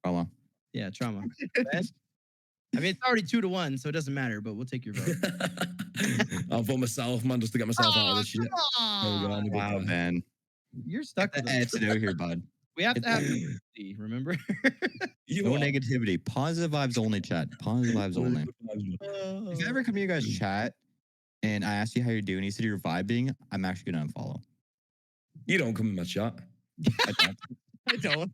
well, Yeah, Trauma. Ben? I mean, it's already 2-1, so it doesn't matter. But we'll take your vote. I'll vote myself, man, just to get myself out of this shit. Come There we go. on. I'm a good wow, guy. man. You're stuck with us. It's out here, bud. We have to have empathy, remember? You No are. negativity. Positive vibes only, chat. Positive vibes only. If I ever come to you guys chat and I ask you how you're doing, you said you're vibing, I'm actually gonna unfollow. You don't come in my chat. I don't. I don't.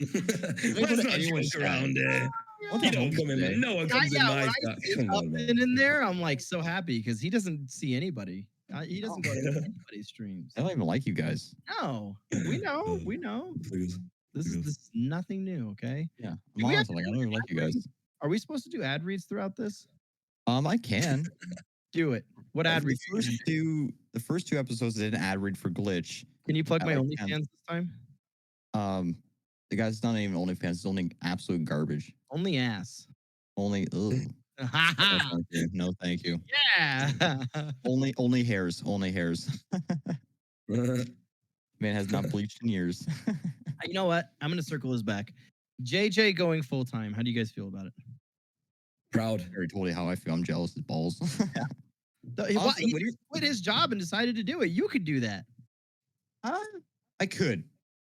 Let's not anyone's joke around there. What You the don't hell come in. today? No one comes in my when chat. I see Come on, man. Upton in there, I'm like so happy because he doesn't see anybody. He doesn't go to anybody's streams. I don't even like you guys. No, we know, we know. Please. This is nothing new. Okay. Yeah, I'm Do we have honest. Like I don't even like you guys. Are we supposed to do ad reads throughout this? I can. Do it. What ad the reads? first two episodes I did an ad read for Glitch. Can you plug I my like OnlyFans this time? The guy's not even OnlyFans. It's only absolute garbage. Only ass. Only no, thank you. No, thank you. Yeah. Only hairs. Only hairs. Man has not bleached in years. You know what? I'm gonna circle this back. JJ going full time. How do you guys feel about it? Proud. I already told you how I feel. I'm jealous as balls. Also, He when you just quit his job and decided to do it. You could do that. uh, I could.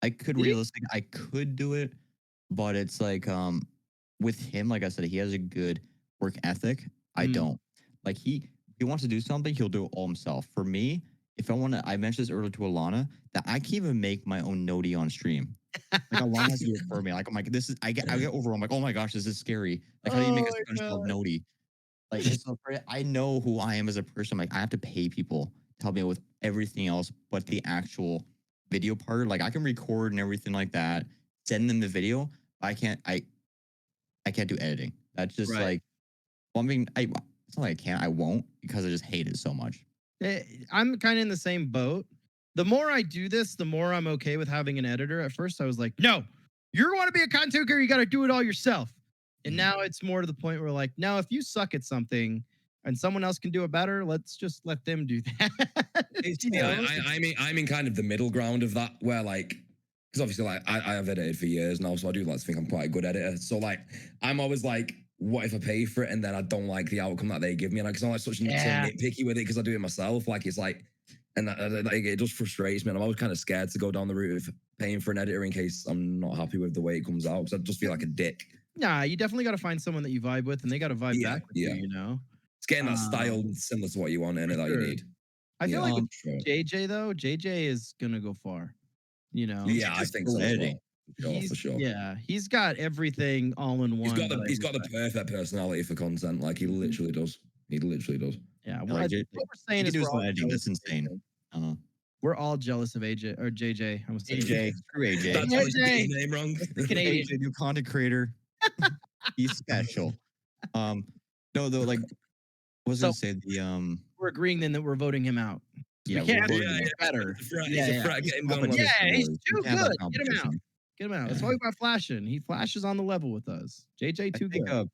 I could See? realistically I could do it, but it's like with him, like I said, he has a good work ethic. I Mm. don't. Like he wants to do something, he'll do it all himself. For me, if I want to, I mentioned this earlier to Alana that I can't even make my own noti on stream. Like Alana has to do it for me. Like I'm like, this is I get overwhelmed. Like, oh my gosh, this is scary. Like, how do you make Oh a my SpongeBob god. noti? Like, so I know who I am as a person. Like, I have to pay people to help me with everything else, but the actual video part. Like, I can record and everything like that, send them the video. But I can't. I can't do editing. That's just Right. like. Well, I mean, it's not like I can't. I won't because I just hate it so much. I'm kind of in the same boat. The more I do this, the more I'm okay with having an editor. At first, I was like, no, you want to be a content creator, you got to do it all yourself. And now it's more to the point where, like, now if you suck at something and someone else can do it better, let's just let them do that. You Yeah, know? I'm in kind of the middle ground of that, where like, because obviously like I have edited for years now, so I do like to think I'm quite a good editor. So like, I'm always like, what if I pay for it and then I don't like the outcome that they give me? And because I'm like so Yeah. nitpicky with it because I do it myself. Like it's like, and like, it just frustrates me. And I'm always kind of scared to go down the route of paying for an editor in case I'm not happy with the way it comes out, because I just feel like a dick. Nah, you definitely got to find someone that you vibe with, and they got to vibe Yeah, back with yeah. you. You know. It's getting that Um, style similar to what you want in it that you sure. need. I feel Yeah, like with sure. JJ though, JJ is gonna go far. You know. Yeah, I Just think go so as editing. well. For sure. Yeah, he's got everything all in one. He's got the perfect personality for content. Like he literally does. He literally does. Yeah, Yeah, well, like, I think what we're he saying can is do we're his own all editing. jealous That's of insane. AJ. I don't know. We're all jealous of AJ or JJ. I'm gonna say AJ, screw AJ. That's how you get AJ, your name wrong. the Canadian. AJ, new content creator. He's special. Um, no, though, like, what was I So gonna say? The we're agreeing then that we're voting him out. yeah, We can't we're ask him voting to him do out. better. He's a frat. Get him going. Yeah, Competition he's wars. too We can't have good. that Get him out. competition. Get him out. That's Yeah. why we got flashing. He flashes on the level with us. JJ I too think good.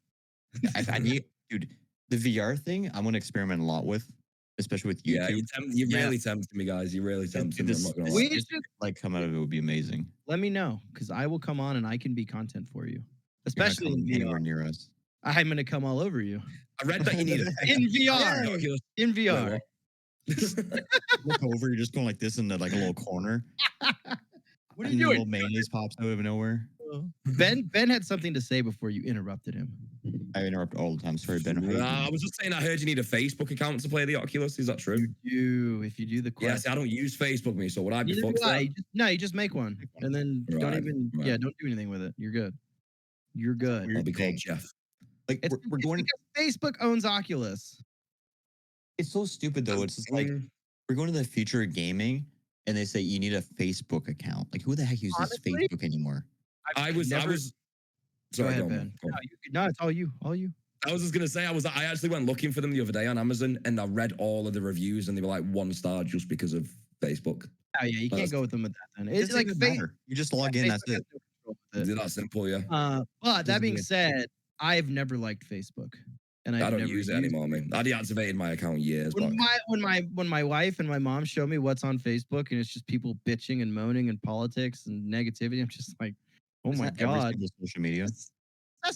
I need, dude, the VR thing. I'm gonna experiment a lot with, especially with Yeah, YouTube. you Yeah. really tempted me, guys. You really tempted me. I'm This, not gonna this, lie. We this should like come out of it would be amazing. let me know because I will come on and I can be content for you, You're not especially in coming VR. anywhere near us. I'm gonna come all over you I read that you need a in VR. Oculus. In Wait, VR. what? Look over, you're just going like this in the, like a little corner. What are and you a doing? little mayonnaise pops out of nowhere. Ben had something to say before you interrupted him. I interrupt all the time. Sorry, Ben. How you Nah, I doing? was just saying. I heard you need a Facebook account to play the Oculus. Is that true? You do if you do the Yeah. quest. See, I don't use Facebook, me. So would I be Neither fucked do I. then? No, you just make one and then don't Right, even right. don't do anything with it. You're good. You're good. Weird I'll be called thing. Jeff. Like It's, we're it's going. because Facebook owns Oculus. It's so stupid though. It's just like we're going to the future of gaming, and they say you need a Facebook account. Like who the heck uses Honestly? Facebook anymore? I was. Go Sorry, ahead, go on, Ben. man. Go on. No, it's all you. All you. I was just gonna say I actually went looking for them the other day on Amazon, and I read all of the reviews, and they were like 1 star just because of Facebook. Oh yeah, you can't That's- go with them with that. Then It it's doesn't like even Facebook. matter. You just log in. That's has it. no control with it. That simple, yeah. But that Doesn't being even- said, I've never liked Facebook, and I I've don't never use it anymore, man. I deactivated my account years back. When my wife and my mom show me what's on Facebook and it's just people bitching and moaning and politics and negativity, I'm just like, oh Isn't my that every god, single social media.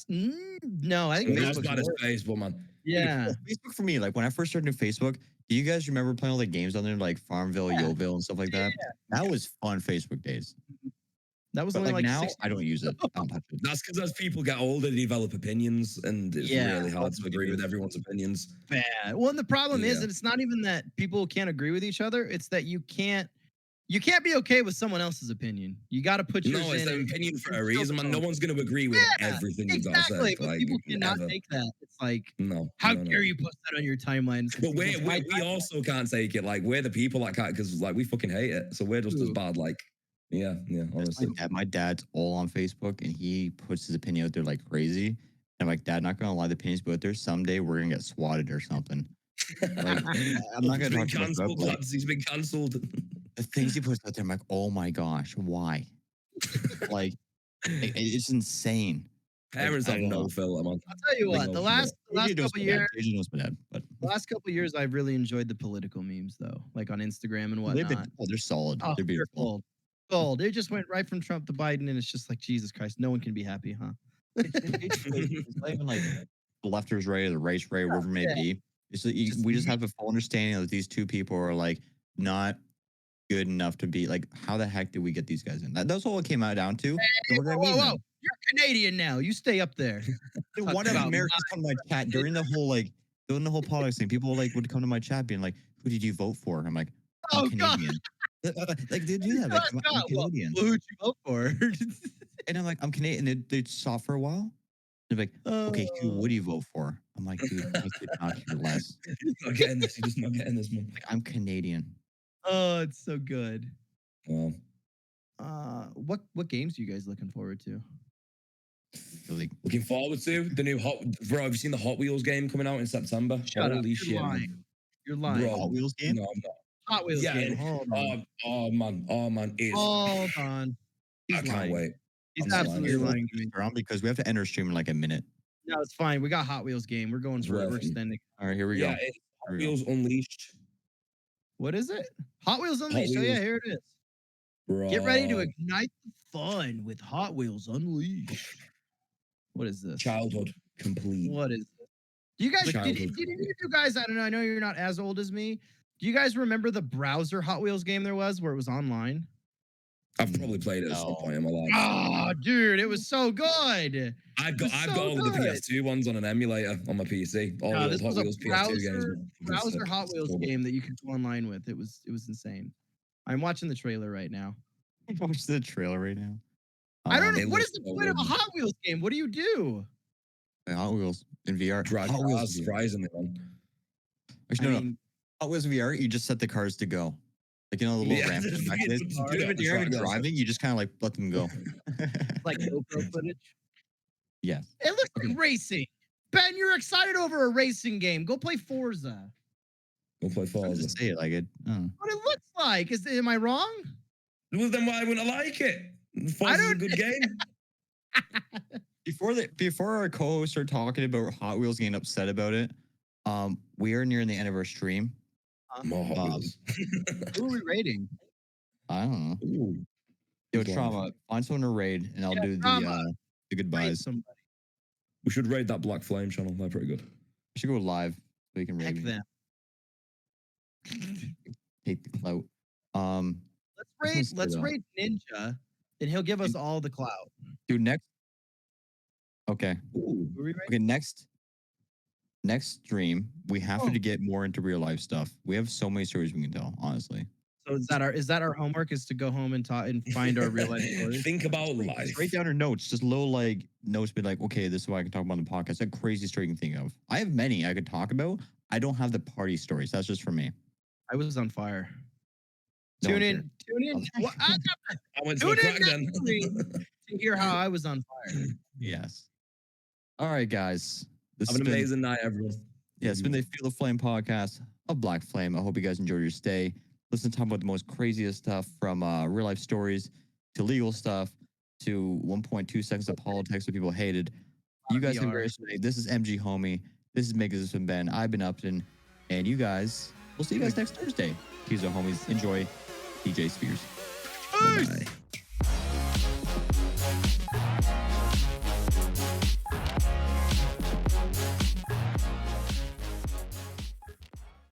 no. I think Not as Facebook's bad as worse. Facebook, man. Yeah, Facebook for me, like when I first started doing Facebook, do you guys remember playing all the games on there like Farmville, Yeah. Yoville, and stuff like that? That was fun Facebook days. that was But only like now, 60 I don't use it. I don't touch it. That's because as people get older, they develop opinions, and it's Yeah. really hard to agree with everyone's opinions. bad. Well, and the problem is Yeah. that it's not even that people can't agree with each other. It's that you can't be okay with someone else's opinion. You got to put yours No, it's in. an and- opinion for and a still reason, man. go. No one's going to agree with Yeah, everything you've got to exactly, say. but Like, people cannot ever. take that. It's like, No. how no, no. dare you post that on your timeline? But we also can't take it. Like, we're the people that can't, because like we fucking hate it. So we're just as Ooh. bad. Like, yeah, honestly. My dad's all on Facebook and he puts his opinion out there like crazy. And I'm like, Dad, not gonna lie, the opinions go out there. Someday we're gonna get swatted or something. Like, I'm not gonna talk too much about, like, He's been cancelled. the things he puts out there. I'm like, oh my gosh, why? Like, it's insane. Parents I have don't no know. filter, man. I'll tell you They what, know the from last AJ knows couple my dad. years, AJ knows my dad, but I've really enjoyed the political memes though, like on Instagram and they've been, whatnot. they're solid. Oh, They're they're beautiful. gold. Gold. It just went right from Trump to Biden, and it's just like Jesus Christ, no one can be happy, huh? It's not even like the left or right or the right's right, whatever it may Yeah. be. It's like we just have a full understanding that these two people are like not good enough to be like, how the heck did we get these guys in? That's all it came out down to. And we're gonna meet them. You're Canadian now. You stay up there. One of Americans come to my chat during the whole politics thing. People like would come to my chat being like, "Who did you vote for?" I'm like, "I'm Canadian." Like they do that. Like, I'm Canadian. Well, who'd you vote for? And I'm like, I'm Canadian. They stop for a while. They're like, okay, Hugh, what do you vote for? I'm like, dude, I did not hear less. He's not getting this. He's just not getting this, man. Like, I'm Canadian. Oh, it's so good. Well, What games are you guys looking forward to? Like, looking forward to the new bro. Have you seen the Hot Wheels game coming out in September? Shut up. Holy shit, You're lying. man. You're lying. Bro, Hot Wheels game? No, I'm not. Hot Wheels game. Hold on. Oh man, it's. Hold on. I He's can't lying. wait. He's I'm absolutely lying. lying to me. around because we have to enter stream in like a minute. No, it's fine. We got Hot Wheels game. We're going for it. We're Ready. extending. All right, here we Yeah, go. it's Hot Wheels Unleashed, What is it? Hot Wheels Unleashed. Oh yeah, Wheels. here it is. bro. Get ready to ignite the fun with Hot Wheels Unleashed. What is this? Childhood complete. What is this? Do you guys did Childhood any of complete. you guys, I don't know, I know you're not as old as me. Do you guys remember the browser Hot Wheels game there was where it was online? I've probably played it at some point in my life. Oh, dude, it was so good. I've got so all of the good. PS2 ones on an emulator on my PC. All No, the this Hot was a Wheels PS2 games. browser Hot Wheels game that you could go online with. It was insane. I'm watching the trailer right now. Watch the trailer right now. I don't know. it What is looks the so point of a good. Hot Wheels game? What do you do? Hot Wheels in VR. Drag Hot Wheels cars, in VR. surprisingly, man. Actually, I no, no. mean, Hot Wheels VR. You just set the cars to go. Like, you know, the little Yeah, ramp. just Back get this. them to You're do it on the not even track. driving. You just kind of like let them go. like GoPro footage. Yes. It looks like racing. Ben, you're excited over a racing game. Go play Forza. Go play I Forza. just say it like it. What it looks like. Am I wrong? Well, then why wouldn't I like it? Forza's a good game. Before our co-hosts are talking about Hot Wheels getting upset about it, we are nearing the end of our stream. More Hot Wheels. Who are we rating? I don't know. Ooh. Yo, Good Trauma, one. find someone to raid, and I'll Yeah, do Trauma. the Rate goodbyes. somebody. We should raid that Black Flame channel. They're pretty good. I should go live so we can Heck raid me. them. Take the clout. Let's though. rate Ninja, and he'll give us all the clout. Dude, next. Okay. Ooh. Who are we rating? Okay. Next stream, we have Oh. to get more into real life stuff. We have so many stories we can tell. Honestly. So is that our homework? Is to go home and talk and find our real life stories? Think about life. Just write down your notes. Just little like notes. Be like, okay, this is what I can talk about on the podcast. A crazy story you can think of. I have many I could talk about. I don't have the party stories. That's just for me. I was on fire. No one Tune cares. in. What, I went to Tune a in crack then. next week to hear how I was on fire. Yes. All right, guys. This Have has an been, amazing night, everyone. yeah, it's been the Feel the Flame podcast of Black Flame. I hope you guys enjoyed your stay. Listen to talk about the most craziest stuff from real life stories to legal stuff to 1.2 seconds of politics that people hated. You guys have a VR. great day. This is MG Homie. This is Magnificent Ben. I've been Upton. And you guys, we'll see you guys next Thursday. Peace out, homies. Enjoy DJ Spears. Peace. Bye.